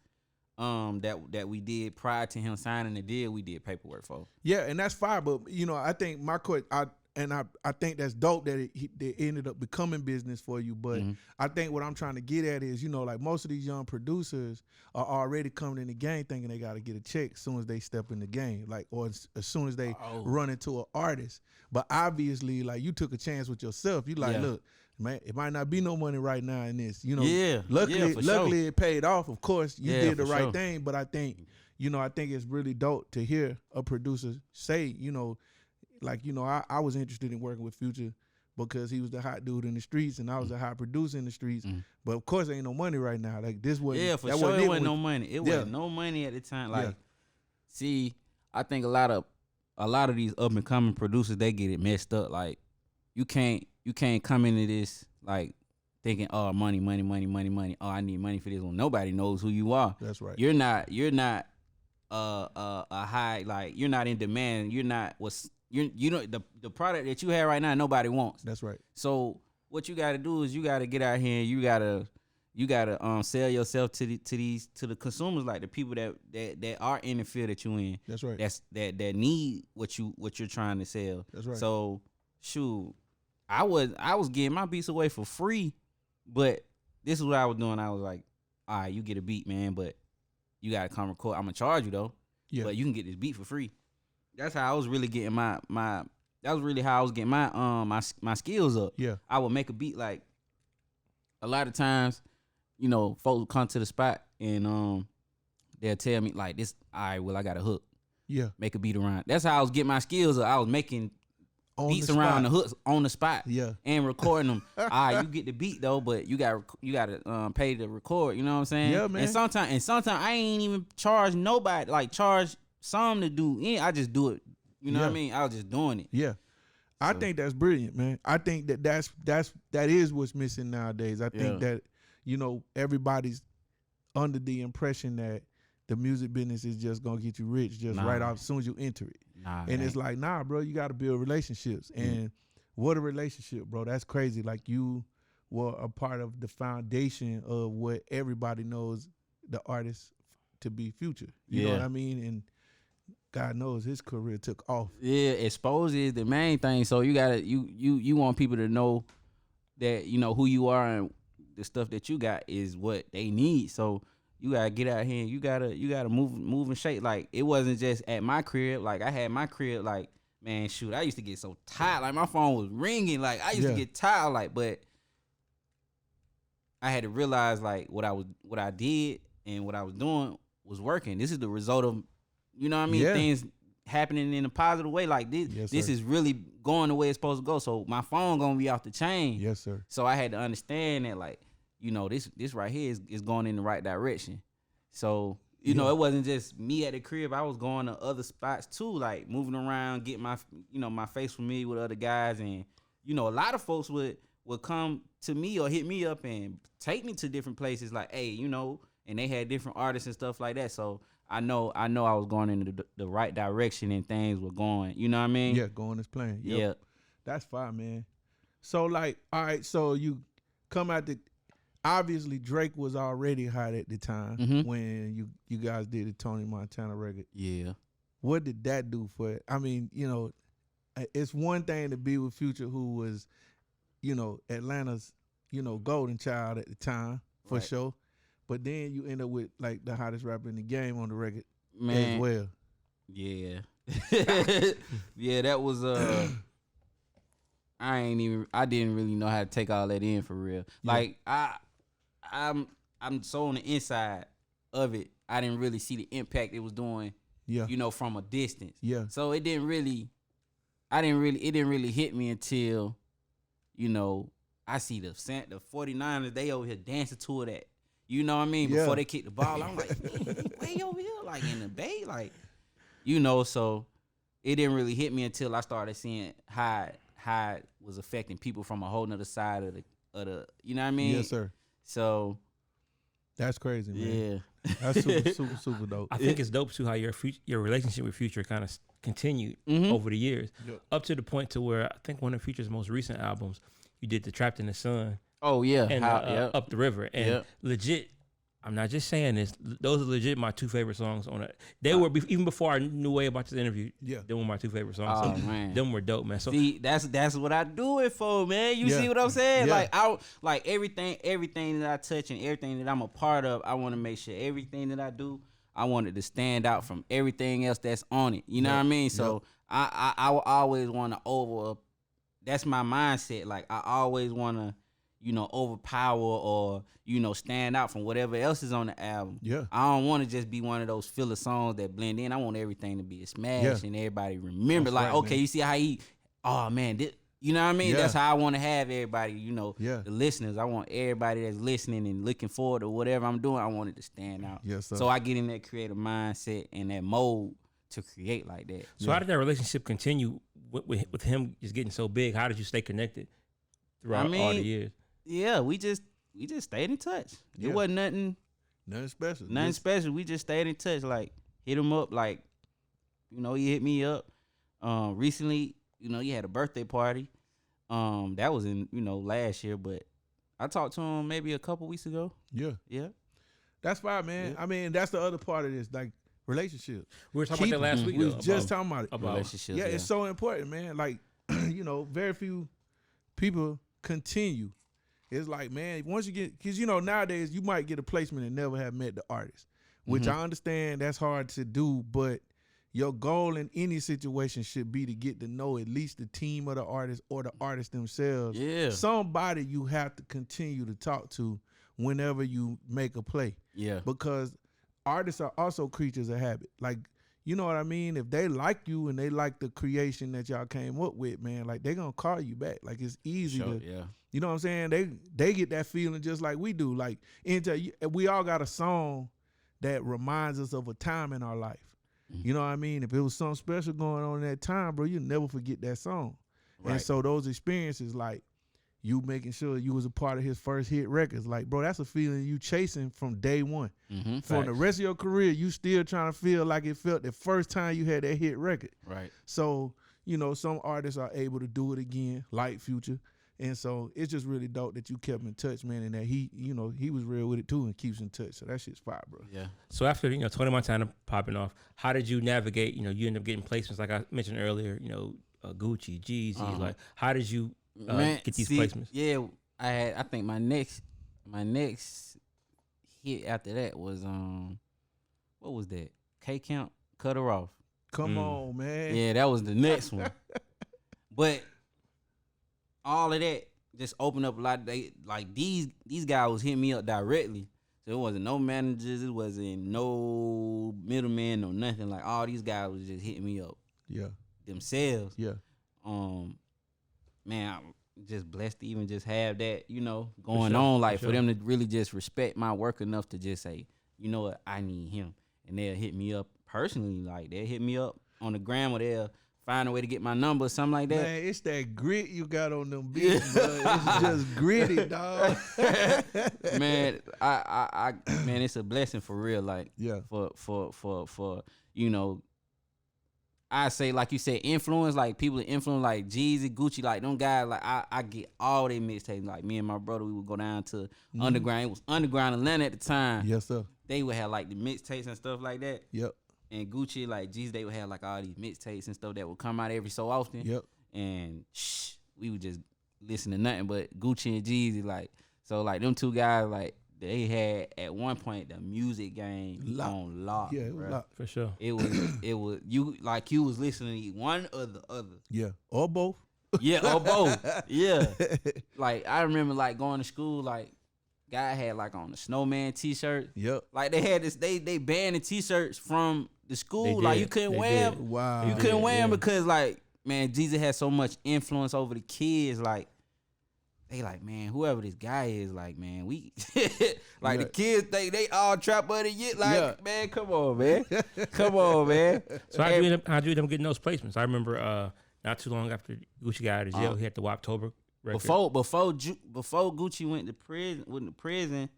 that we did prior to him signing the deal, we did paperwork for. Yeah, and that's fine. But you know, I think I think that's dope that it ended up becoming business for you. But I think what I'm trying to get at is, you know, like most of these young producers are already coming in the game thinking they got to get a check as soon as they step in the game, like, or as soon as they run into an artist. But obviously, like, you took a chance with yourself. You like, look, man, it might not be no money right now in this, you know. Yeah. Luckily, it paid off. Of course, you did the right thing. But I think, you know, it's really dope to hear a producer say, you know, like, you know, I was interested in working with Future because he was the hot dude in the streets and I was a hot producer in the streets. But of course, there ain't no money right now. Like this wasn't. Yeah, for sure, it wasn't no money. It wasn't no money at the time. Like, see, I think a lot of these up and coming producers, they get it messed up. Like, you can't come into this like thinking, oh, money. Oh, I need money for this one. Nobody knows who you are. That's right. You're not a high, like, you're not in demand. You're not you know the product that you have right now, nobody wants. That's right. So what you got to do is you got to get out here and you gotta sell yourself to the consumers, like the people that are in the field that you in. That's right. That need what you're trying to sell. That's right. So shoot, I was getting my beats away for free, but this is what I was doing. I was like, all right, you get a beat, man, but you gotta come record. I'm gonna charge you though. Yeah. But you can get this beat for free. That's how I was really getting my that was really how I was getting my skills up. Yeah. I would make a beat, like, a lot of times, you know, folks would come to the spot and they'll tell me like this, all right, well, I got a hook. Yeah. Make a beat around. That's how I was getting my skills up. I was making beats around the hooks on the spot. Yeah. And recording them. All right, you get the beat though, but you gotta pay to record, you know what I'm saying? Yeah, man. And sometimes I ain't even charge nobody, like charge some to do. I just do it. You know what I mean? I was just doing it. Yeah. I think that's brilliant, man. I think that is what's missing nowadays. I think that, you know, everybody's under the impression that the music business is just gonna get you rich right off as soon as you enter it. And it's like, nah, bro, you gotta build relationships. And what a relationship, bro. That's crazy. Like, you were a part of the foundation of what everybody knows the artist to be Future. You know what I mean? And God knows his career took off. Yeah, exposure is the main thing. So you gotta you want people to know that, you know, who you are and the stuff that you got is what they need. So you gotta get out here and you gotta move and shake. Like, it wasn't just at my crib. Like, I had my crib, like, man, shoot, I used to get so tired. Like, my phone was ringing. Like, I used to get tired. Like, but I had to realize, like, what I did and what I was doing was working. This is the result of, you know what I mean? Things happening in a positive way. Like, this is really going the way it's supposed to go. So my phone gonna be off the chain. Yes, sir. So I had to understand that, like, you know, this right here is going in the right direction. So, you know, it wasn't just me at the crib. I was going to other spots too, like moving around, getting my face familiar with other guys. And, you know, a lot of folks would come to me or hit me up and take me to different places, like, hey, you know, and they had different artists and stuff like that. So I know I was going in the right direction and things were going, you know what I mean? Yeah, going as planned. Yep. Yeah. That's fine, man. So, like, all right, so you come out obviously Drake was already hot at the time when you guys did the Tony Montana record. Yeah. What did that do for it? I mean, you know, it's one thing to be with Future, who was, you know, Atlanta's, you know, golden child at the time, for sure. But then you end up with, like, the hottest rapper in the game on the record as well. Yeah. Yeah, that was I didn't really know how to take all that in for real. Yeah. Like, I'm so on the inside of it. I didn't really see the impact it was doing. Yeah. You know, from a distance. Yeah. So it didn't really hit me until, you know, I see the 49ers, they over here dancing to it at, you know what I mean? Before they kick the ball, I'm like, man, way over here, like in the Bay, like, you know. So it didn't really hit me until I started seeing how it was affecting people from a whole nother side of the, you know what I mean? Yes, sir. So that's crazy, man. Yeah, that's super dope. I think it's dope too how your relationship with Future kind of continued over the years, up to the point to where I think one of Future's most recent albums, you did the Trapped in the Sun. Oh yeah, and Up the River, and legit. I'm not just saying this; those are legit my two favorite songs on it. They were even before I knew way about this interview. Yeah, they were my two favorite songs. Oh so man, them were dope, man. So see, that's what I do it for, man. You see what I'm saying? Yeah. Like everything that I touch and everything that I'm a part of, I want to make sure everything that I do, I want it to stand out from everything else that's on it. You know what I mean? So I always want to that's my mindset. Like, I always want to, you know, overpower or, you know, stand out from whatever else is on the album. Yeah. I don't want to just be one of those filler songs that blend in. I want everything to be a smash and everybody remember. That's like, right, okay, man. You see how oh man, you know what I mean? Yeah. That's how I want to have everybody, you know, the listeners. I want everybody that's listening and looking forward to whatever I'm doing, I want it to stand out. Yes, sir. So I get in that creative mindset and that mode to create like that. So how did that relationship continue with him just getting so big? How did you stay connected throughout all the years? yeah, we just stayed in touch. It wasn't nothing special. Nothing special. We just stayed in touch. Like, hit him up. Like, he hit me up. Recently, he had a birthday party. That was in, last year, but I talked to him maybe a couple weeks ago. Yeah. That's fine, man. Yeah. I mean, that's the other part of this, like relationships. We were talking about that last week. We was just talking about it. About relationships. Yeah, it's so important, man. Like, very few people continue. It's like, man, once you get, because nowadays you might get a placement and never have met the artist, which I understand that's hard to do, but your goal in any situation should be to get to know at least the team of the artist or the artist themselves. Yeah. Somebody you have to continue to talk to whenever you make a play. Yeah. Because artists are also creatures of habit. Like, you know what I mean? If they like you and they like the creation that y'all came up with, man, like, they're going to call you back. Like, it's easy to, you know what I'm saying? They get that feeling just like we do. Like, we all got a song that reminds us of a time in our life. You know what I mean? If it was something special going on in that time, bro, you'll never forget that song. Right. And so those experiences, like you making sure you was a part of his first hit records, like, bro, that's a feeling you chasing from day one. For the rest of your career, you still trying to feel like it felt the first time you had that hit record. Right. So, some artists are able to do it again, like Future. And so it's just really dope that you kept in touch, man, and that he was real with it too and keeps in touch. So that shit's fire, bro. Yeah. So after, Tony Montana popping off, how did you navigate, you end up getting placements like I mentioned earlier, Gucci, Jeezy, like how did you get these placements? Yeah, I think my next hit after that was what was that? K-Count, Cut Her Off. Come on, man. Yeah, that was the next one. But all of that just opened up a lot. These guys was hitting me up directly. So it wasn't no managers, it wasn't no middleman, no nothing. Like, all these guys was just hitting me up. Yeah. Themselves. Yeah. Man, I'm just blessed to even just have that, going on. Like, for them to really just respect my work enough to just say, you know what, I need him. And they'll hit me up personally. Like, they'll hit me up on the gram, or they'll find a way to get my number or something like that. Man, it's that grit you got on them beats, bro. It's just gritty, dog. Man, man, it's a blessing for real. Like, for I say, like you said, influence, like people that influence, like Jeezy, Gucci, like them guys, like I get all their mixtapes. Like, me and my brother, we would go down to Underground. It was Underground Atlanta at the time. Yes, sir. They would have like the mixtapes and stuff like that. Yep. And Gucci, like Jeezy, they would have like all these mixtapes and stuff that would come out every so often. Yep. And we would just listen to nothing but Gucci and Jeezy. Like, so like them two guys, like they had at one point the music game on lock. Yeah, it was lock for sure. It was you was listening to one or the other. Yeah, or both. Yeah, or both. Yeah. Like, I remember like going to school, like guy had like on a snowman t-shirt. Yep. Like, they had this, they banned the t-shirts from the school. Like, you couldn't wear them. Wow. You couldn't wear them because, like, man, Jeezy had so much influence over the kids. Like, they like, man, whoever this guy is, like, man, we like the kids think they all trap buddy yet. Like, man, come on, man. Come on, man. So how'd you end up getting those placements? I remember not too long after Gucci got out of jail, he had the Woptober record. Before Gucci went to prison,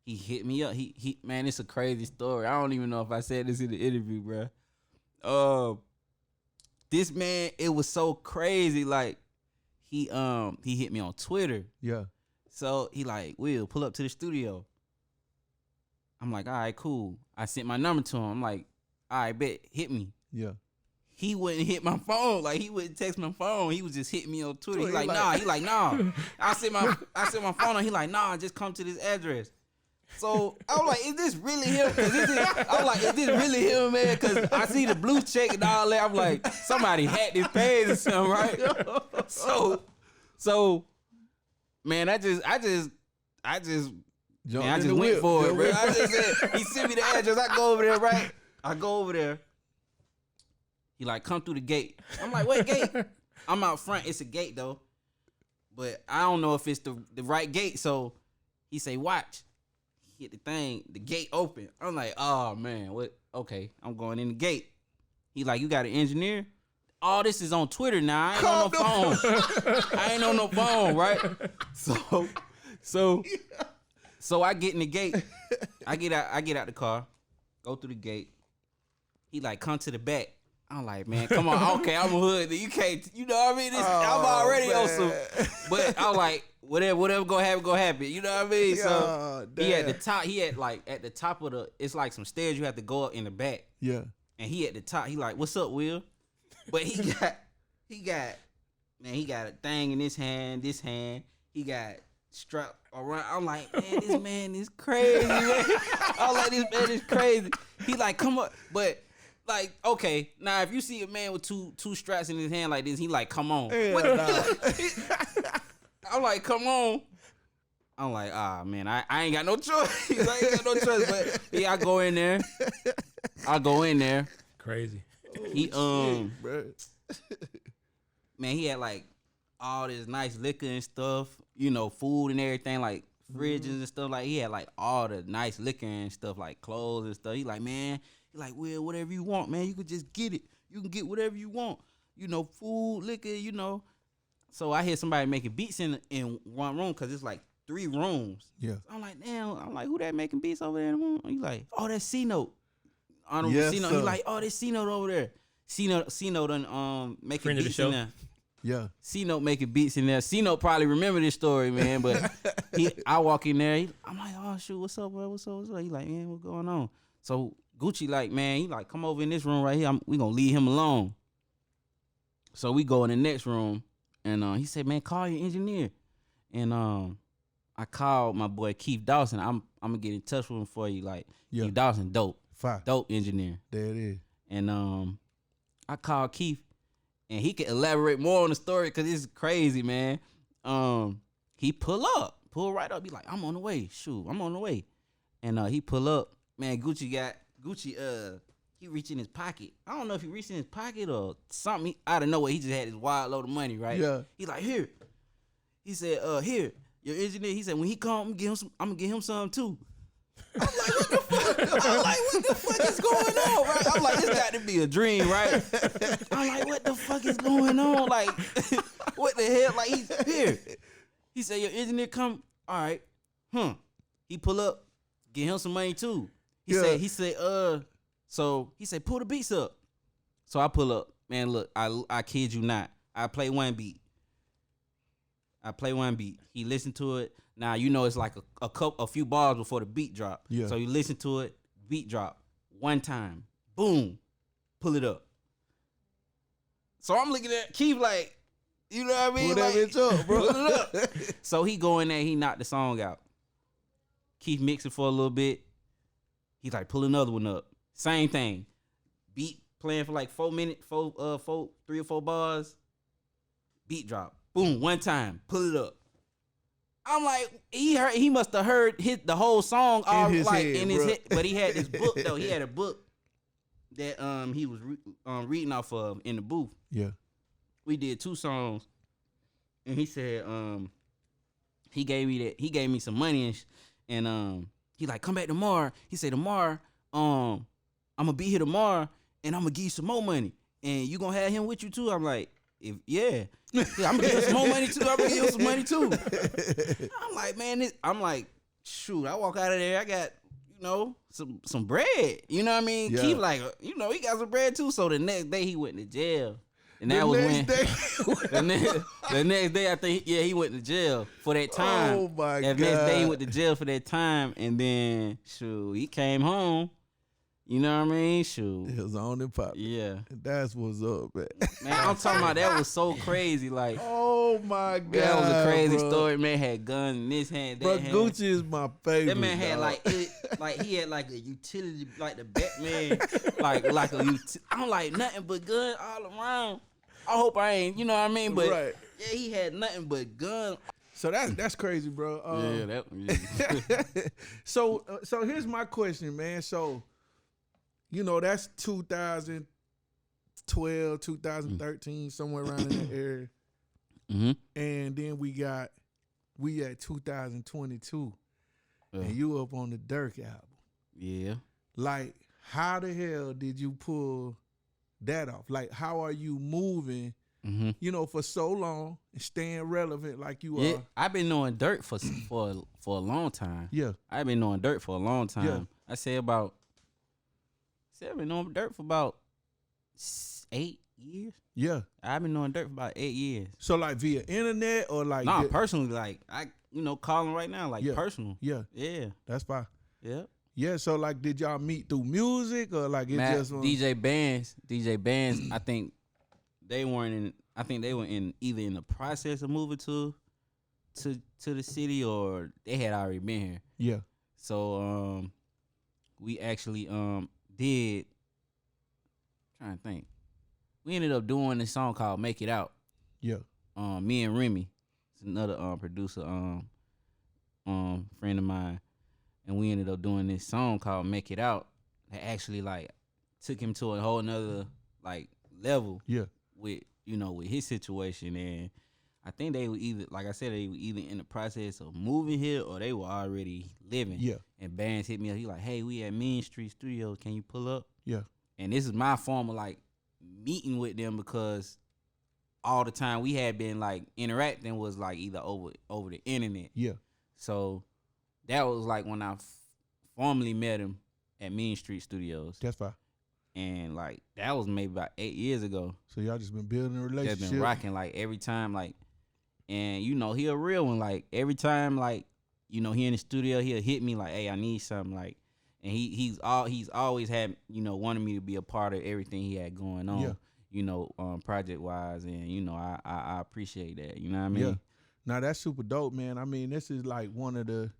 he hit me up. He man, it's a crazy story. I don't even know if I said this in the interview, bro. This man, it was so crazy. Like, he hit me on Twitter. Yeah. So he like, Will, pull up to the studio. I'm like, all right, cool. I sent my number to him. I'm like, all right, bet, hit me. Yeah. He wouldn't hit my phone. Like, he wouldn't text my phone. He was just hitting me on Twitter. He like, nah. He like, nah. I sent my phone and he like, nah, just come to this address. So I was like, is this really him? I was like, is this really him, man? Because I see the blue check and all that. I'm like, somebody hacked his page or something, right? So, man, I just went for it, bro. I just said, he sent me the address. I go over there, right? I go over there. He like, come through the gate. I'm like, what gate? I'm out front. It's a gate though, but I don't know if it's the right gate. So he say, watch. He hit the thing. The gate open. I'm like, oh man, what? Okay, I'm going in the gate. He like, you got an engineer? all this is on Twitter now. I ain't on no phone. I ain't on no phone, right? So I get in the gate. I get out the car, go through the gate. He like come to the back. I'm like, man, come on. Okay, I'm a hood. You can't, you know what I mean? I'm already on some. But I'm like, whatever gonna happen. You know what I mean? So he at the top. He had like at the top of it's like some stairs you have to go up in the back. Yeah. And he at the top. He like, what's up, Will? But he got a thing in his hand. This hand, he got strapped around. I'm like, man, this man is crazy, man. I'm like, this man is crazy. He like, come up, but. Like, okay, now if you see a man with two straps in his hand like this, he like, come on. I'm like, come on. I'm like, man, I ain't got no choice. I ain't got no choice. But yeah, I go in there. Crazy. He man, he had like all this nice liquor and stuff, you know, food and everything, like fridges and stuff. Like he had like all the nice liquor and stuff, like clothes and stuff. He like, man. He like, well, whatever you want, man. You could just get it. You can get whatever you want. You know, food, liquor, you know. So I hear somebody making beats in one room because it's like 3 rooms. Yeah. So I'm like, damn. I'm like, who that making beats over there in the room? He like, oh, that's C-Note. Yes, C-Note. He like, oh, that's C-Note over there. C-Note done making Friend of the beats show. in there. Yeah. C-Note making beats in there. C-Note probably remember this story, man. But I walk in there. I'm like, oh, shoot, what's up, bro? What's up? He like, man, what's going on? So Gucci like, man, he like, come over in this room right here. We gonna leave him alone. So we go in the next room, and he said, man, call your engineer. And I called my boy Keith Dawson. I'm gonna get in touch with him for you. Like, Keith Dawson, dope engineer. There it is. And I called Keith, and he can elaborate more on the story because it's crazy, man. He pull right up. He like, I'm on the way. Shoot, I'm on the way. And he pull up. Man, Gucci, he reached in his pocket. I don't know if he reached in his pocket or something. Out of nowhere, he just had this wild load of money, right? Yeah. He like, here. He said, here, your engineer. He said, when he come, I'm gonna get him some too. I'm like, what the fuck? I'm like, what the fuck is going on, right? I'm like, this got to be a dream, right? I'm like, what the fuck is going on? Like, what the hell? Like, he's here. He said, your engineer come. All right. He pull up, get him some money too. He said, so he said, pull the beats up. So I pull up. Man, look, I kid you not. I play one beat. He listened to it. Now, you know, it's like a few bars before the beat drop. Yeah. So you listen to it, beat drop. One time. Boom. Pull it up. So I'm looking at Keith like, you know what I mean? Pull that bitch up, bro. Pull it up. So he go in there, he knocked the song out. Keith mix it for a little bit. He's like, pull another one up. Same thing. Beat playing for like 4 minutes, 3 or 4 bars. Beat drop. Boom, one time. Pull it up. I'm like, he must have heard the whole song all in his like head, in his head. But he had this book though. He had a book that he was reading off of in the booth. Yeah. We did 2 songs, and he said he gave me some money and he like, come back tomorrow. He said, tomorrow, I'm gonna be here tomorrow and I'm gonna give you some more money. And you gonna have him with you too? I'm like, I'm gonna give him some more money too. I'm gonna give him some money too. I'm like, man, I'm like, shoot, I walk out of there, I got, you know, some bread. You know what I mean? Yeah. Keep like, you know, he got some bread too. So the next day he went to jail. And that was when the next day I think he went to jail for that time. Oh my God. Next day he went to jail for that time, and then shoot, he came home. You know what I mean? Shoot. It was on and pop. Yeah. That's what's up, man. Man, I'm talking about that was so crazy. Like, oh my God. That was a crazy bro. story. Man had guns in this hand, that bro, hand. Gucci is my favorite. That man had dog. he had like a utility, like the Batman, like a I'm like nothing but guns all around. I hope I ain't, you know what I mean? But right. Yeah, he had nothing but guns. So that's crazy, bro. Yeah. So here's my question, man. So, you know, that's 2012, 2013, somewhere around in that area. Mm-hmm. And then we at 2022, and you up on the Durk album. Yeah. Like, how the hell did you pull that off? Like, how are you moving, you know, for so long and staying relevant like you are? I've been knowing Durk for a long time. Yeah. I've been knowing Durk for a long time. Yeah. I've been knowing Durk for about 8 years. Yeah. I've been knowing Durk for about 8 years. So like via internet or like personally, like I calling right now, like personal. Yeah. Yeah. That's fine. Yeah. Yeah, so like did y'all meet through music or like it just DJ Bands, I think they were either in the process of moving to the city or they had already been here. Yeah. So we actually did, trying to think. We ended up doing this song called Make It Out. Yeah. Me and Remy, it's another producer, friend of mine, and we ended up doing this song called Make It Out. That actually like took him to a whole nother like level. Yeah. With his situation, and I think they were either, like I said, they were either in the process of moving here or they were already living. Yeah. And Bands hit me up. He like, hey, we at Main Street Studios. Can you pull up? Yeah. And this is my form of like meeting with them because all the time we had been like interacting was like either over the internet. Yeah. So that was like when I formally met him at Main Street Studios. That's fine. And like that was maybe about 8 years ago. So y'all just been building a relationship. Just been rocking like every time, like, and he a real one. Like every time, like he in the studio, he'll hit me like, hey, I need something, like, and he's always had wanted me to be a part of everything he had going on. Yeah. Project wise, and I appreciate that. You know what I mean? Yeah. Now that's super dope, man. I mean, this is like one of the,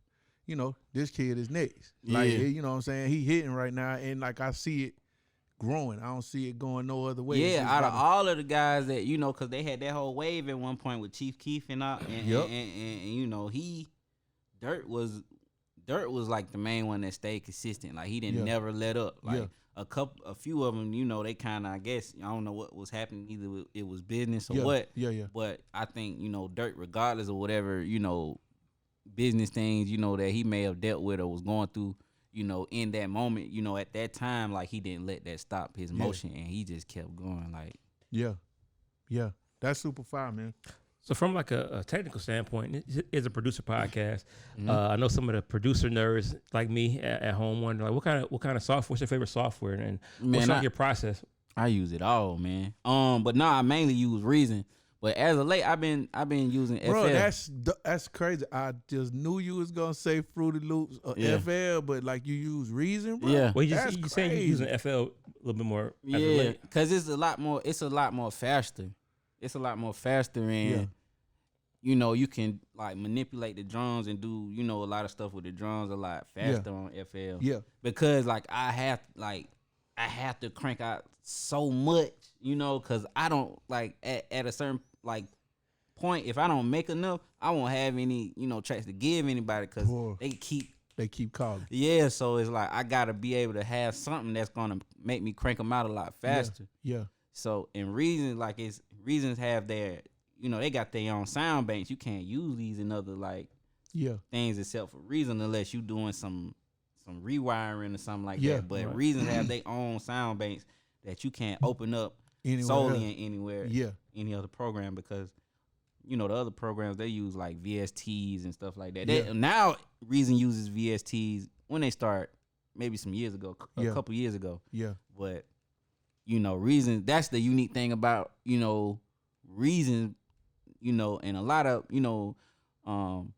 this kid is next. Like, you know what I'm saying? He hitting right now, and like I see it growing. I don't see it going no other way. Yeah, out of all of the guys that because they had that whole wave at one point with Chief Keef and Durk was like the main one that stayed consistent. Like he didn't never let up. Like a few of them, they kind of, I guess, I don't know what was happening. Either it was business or what. Yeah. But I think Durk, regardless of whatever business things that he may have dealt with or was going through. In that moment, at that time, like he didn't let that stop his motion, and he just kept going. Like, yeah, that's super fire, man. So from like a technical standpoint, it's a producer podcast. I know some of the producer nerds like me at home wonder like, what kind of software? What's your favorite software? And what's like your process? I use it all, man. But no, I mainly use Reason. But as of late, I've been using FL. Bro, that's crazy. I just knew you was gonna say Fruity Loops or FL, but like you use Reason, bro. Yeah. Well, you saying you're using FL a little bit more. Yeah, because it's a lot more faster. It's a lot more faster, and you can like manipulate the drums and do a lot of stuff with the drums a lot faster on FL. Yeah, because like I have to crank out so much, because I don't like at a certain like point, if I don't make enough, I won't have any tracks to give anybody because they keep calling. Yeah, so it's like I gotta be able to have something that's gonna make me crank them out a lot faster. Yeah. So in Reasons have their they got their own sound banks. You can't use these in other like things except for Reason unless you doing some rewiring or something like that. But Reasons have their own sound banks that you can't open up solely in anywhere, any other program, because the other programs they use like VSTs and stuff like that. Now Reason uses VSTs when they start, maybe some years ago, a couple years ago. Yeah. But Reason, that's the unique thing about Reason, and a lot of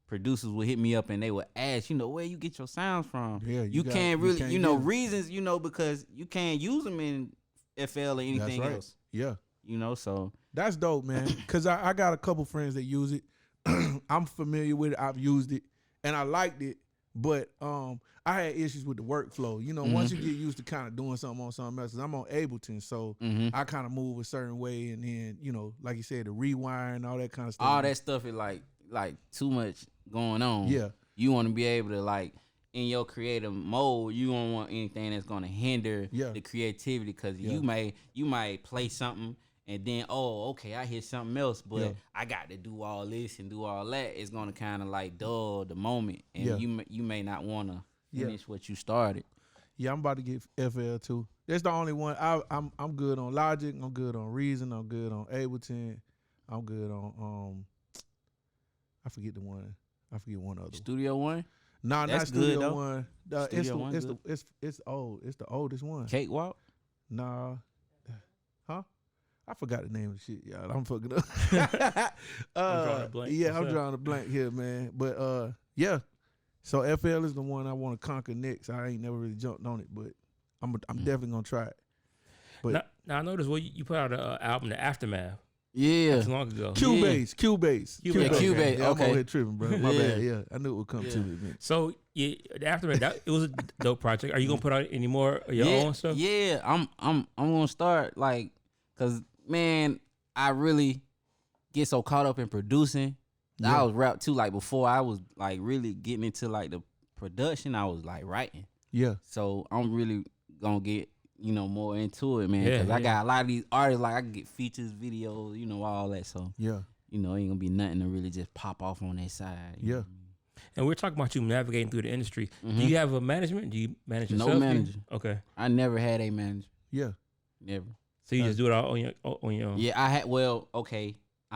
producers would hit me up and they would ask, where you get your sounds from. Yeah, you can't really, Reasons, because you can't use them in FL or anything else. Yeah. So that's dope, man. Cause I got a couple friends that use it. I'm familiar with it. I've used it and I liked it, but I had issues with the workflow. Once you get used to kind of doing something on something else, 'cause I'm on Ableton, so I kind of move a certain way, and then like you said, the rewiring, all that kind of stuff. All that stuff is like too much going on. Yeah, you want to be able to like in your creative mode. You don't want anything that's going to hinder the creativity, because you might play something and then okay, I hear something else, but I got to do all this and do all that. It's going to kind of like dull the moment, and you may not want to finish what you started. Yeah, I'm about to get FL too. That's the only one. I'm good on Logic. I'm good on Reason. I'm good on Ableton. I'm good on I forget one other. Studio One. Nah, That's not Studio good, One. It's the oldest one. Cakewalk. Nah, huh? I forgot the name of the shit, y'all. I'm fucking up. I'm drawing a blank. Yeah, I'm drawing a blank here, man. But yeah. So FL is the one I want to conquer next. I ain't never really jumped on it, but I'm definitely gonna try it. But now I noticed you put out an album, The Aftermath. Yeah, That's long ago. Cubase. Cubase. Yeah, I'm Okay. over here tripping, bro. My bad. Yeah, I knew it would come to me. Man. So The Aftermath, it was a dope project. Are you gonna put out any more of your own stuff? Yeah, I'm gonna start cause man, I really get so caught up in producing. Yeah. I was rap too. Before I was really getting into the production, I was writing. Yeah. So I'm really gonna get more into it, man. Cause I got a lot of these artists. I can get features, videos, all that. So Yeah. it ain't gonna be nothing to really just pop off on that side. You know what I mean? And we're talking about you navigating through the industry. Mm-hmm. Do you have a management? Do you manage yourself? No manager. Okay. I never had a manager. Yeah. Never. So you just do it all on your own? Yeah, I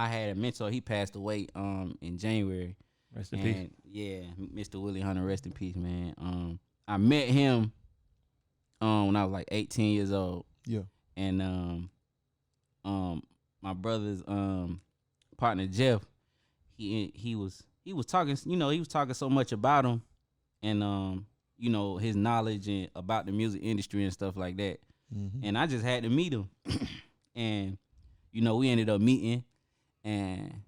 had a mentor. He passed away in January. Rest in peace. Yeah, Mr. Willie Hunter, rest in peace, man. I met him when I was 18 years old. Yeah. And my brother's partner Jeff, he was talking, he was talking so much about him and his knowledge and about the music industry and stuff like that. Mm-hmm. And I just had to meet him. And we ended up meeting and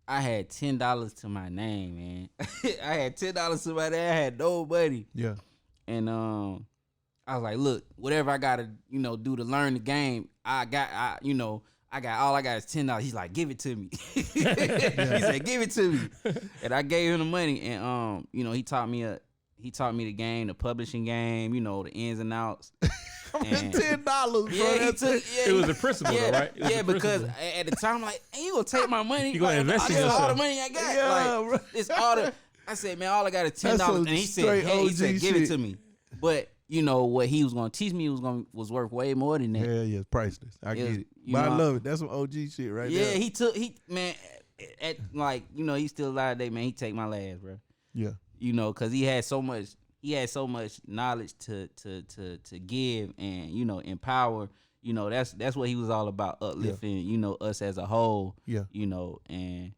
I had $10 to my name, man. I had $10 to my name. I had nobody. Yeah. And I was like, look, whatever I gotta, do to learn the game, I got all I got is $10. He's like, give it to me. He said, give it to me. And I gave him the money. And he taught me the game, the publishing game, the ins and outs. And $10, bro. It was a principle, though, right? Because at the time, I'm like, ain't you gonna take my money? You gonna invest in yourself. All the money I got. Yeah, bro. It's all the. I said, man, all I got is $10. And he said, give it to me. But what he was gonna teach me was worth way more than that. Yeah, it's priceless. I get it. But I love it. That's some OG shit right there. Yeah, he's still alive today, man. He take my last, bro. Yeah. Because he had so much knowledge to give and empower. That's what he was all about, uplifting us as a whole. Yeah. And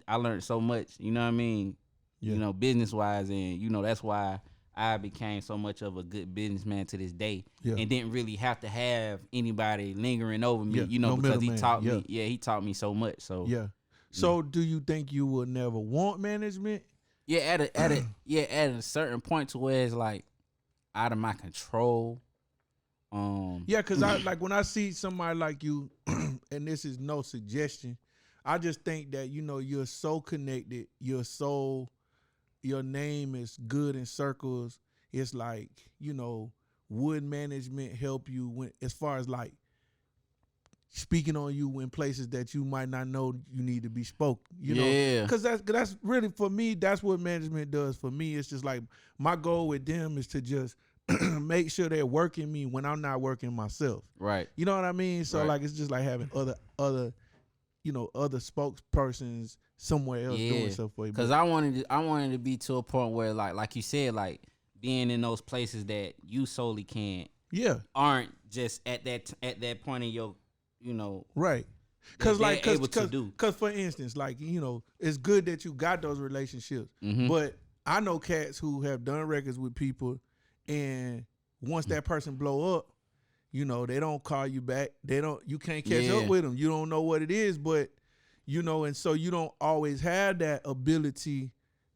I learned so much. You know what I mean? Yeah. Business wise, and that's why I became so much of a good businessman to this day, and didn't really have to have anybody lingering over me. Because he taught me. Yeah, he taught me so much. So yeah. So do you think you will never want management? Yeah, at a certain point to where it's out of my control. Yeah, because I when I see somebody like you, and this is no suggestion, I just think that you're so connected, your name is good in circles. It's would management help you when as far as speaking on you in places that you might not know you need to be spoke, know, because that's really, for me, that's what management does for me. It's just my goal with them is to just make sure they're working me when I'm not working myself. Right. You know what I mean? So right. It's just having other spokespersons somewhere else doing stuff for you. Because I wanted to be to a point where like you said, being in those places that you solely can't. Yeah. Aren't just at that point in your right. Because for instance, it's good that you got those relationships, but I know cats who have done records with people, and once that person blow up, they don't call you back. You can't catch up with them. You don't know what it is, but and so you don't always have that ability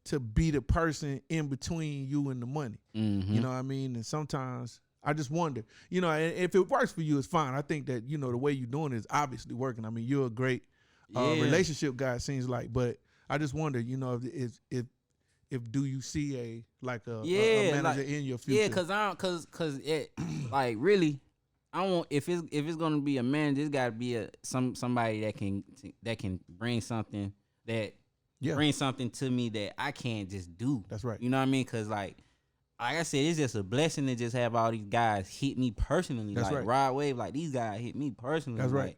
to be the person in between you and the money. Mm-hmm. You know what I mean? And sometimes I just wonder, and if it works for you, it's fine. I think that, the way you're doing it is obviously working. I mean, you're a great relationship guy, it seems like, but I just wonder, if do you see a manager in your future? Yeah, cause it really, I want if it's gonna be a manager, it's gotta be somebody that can bring something bring something to me that I can't just do. That's right. You know what I mean? Cause like I said, it's just a blessing to just have all these guys hit me personally. That's like right. Rod Wave, like these guys hit me personally. That's right. Like,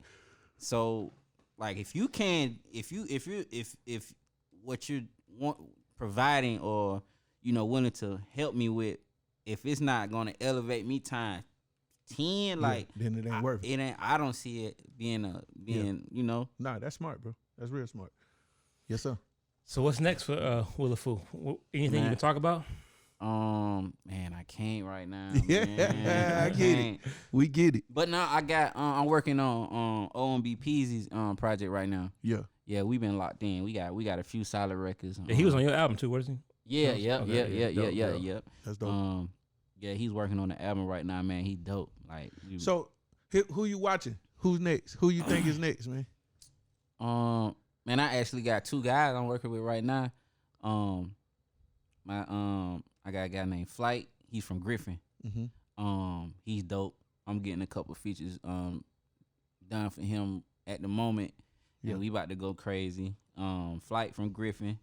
so, like if what you're providing or willing to help me with, if it's not gonna elevate me time 10, like then it ain't worth it. It ain't. I don't see it being Nah, that's smart, bro. That's real smart. Yes, sir. So what's next for Willafoo? Anything you can talk about? Man, I can't right now. Yeah, man. I get it. We get it. But now I got. I'm working on OMBPZ's project right now. Yeah. Yeah, we've been locked in. We got a few solid records. Yeah, he was on your album too, wasn't he? Yeah, Okay, yeah. dope. That's dope. Yeah, he's working on the album right now, man. He dope. Like, So, who you watching? Who's next? Who you think is next, man? Man, I actually got 2 guys I'm working with right now. I got a guy named Flight. He's from Griffin. Mm-hmm. He's dope. I'm getting a couple features done for him at the moment. Yeah, we about to go crazy. Flight from Griffin.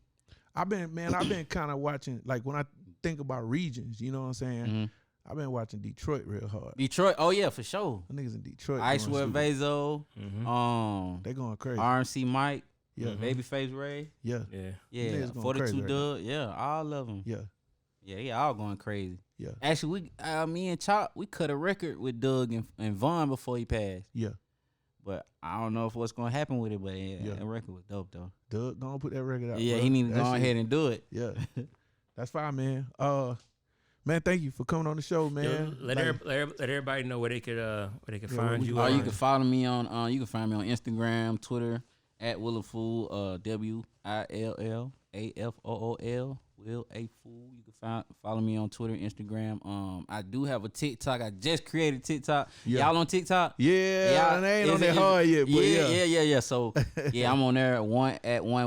I've been kind of watching, like when I think about regions, you know what I'm saying? Mm-hmm. I've been watching Detroit real hard. Detroit, oh yeah, for sure. The niggas in Detroit. Icewear Vazo, they going crazy. RMC Mike, Yeah. Babyface Ray, Yeah. yeah, 42 Doug, yeah, all of them. Yeah. All going crazy. Yeah. Actually, me and Chop, we cut a record with Doug and Vaughn before he passed. Yeah. But I don't know if what's gonna happen with it. But yeah, that record was dope though. Doug, gonna put that record out. Yeah, bro. he need to That go shit- ahead and do it. Yeah. That's fine, man. Man, thank you for coming on the show, man. Let everybody know where they could find you. You can follow me on you can find me on Instagram, Twitter at Willafoo, WILLAFOOL, Will A Fool. You can follow me on Twitter, Instagram. I do have a TikTok. I just created TikTok. Yeah. Y'all on TikTok? Yeah, I ain't on that hard yet, but yeah. So yeah, I'm on there at one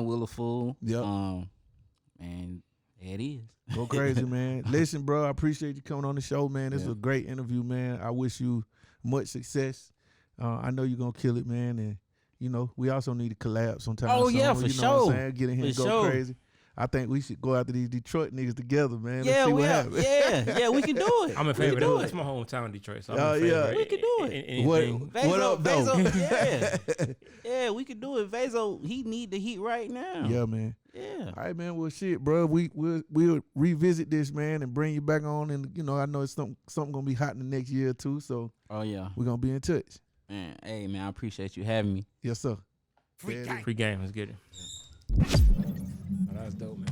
Willafoo. Yep. And there it is. Go crazy, man. Listen, bro, I appreciate you coming on the show, man. This is a great interview, man. I wish you much success. I know you're going to kill it, man. And, we also need to collab sometime. Oh, yeah, soon, for you know sure. What I'm saying? Get in here and go crazy. I think we should go after these Detroit niggas together, man. Let's see what happens. Yeah, we can do it. I'm in favor. That's my hometown, Detroit. So I'm in favor. We can do it. What up, though? Yeah, we can do it. Vazo, he need the heat right now. Yeah, man. Yeah. All right, man. Well, shit, bro. We'll revisit this, man, and bring you back on. And I know it's something gonna be hot in the next year or two. So, yeah, we're gonna be in touch. Man, hey, man, I appreciate you having me. Yes, sir. Free game. Let's get it. Oh, that was dope, man.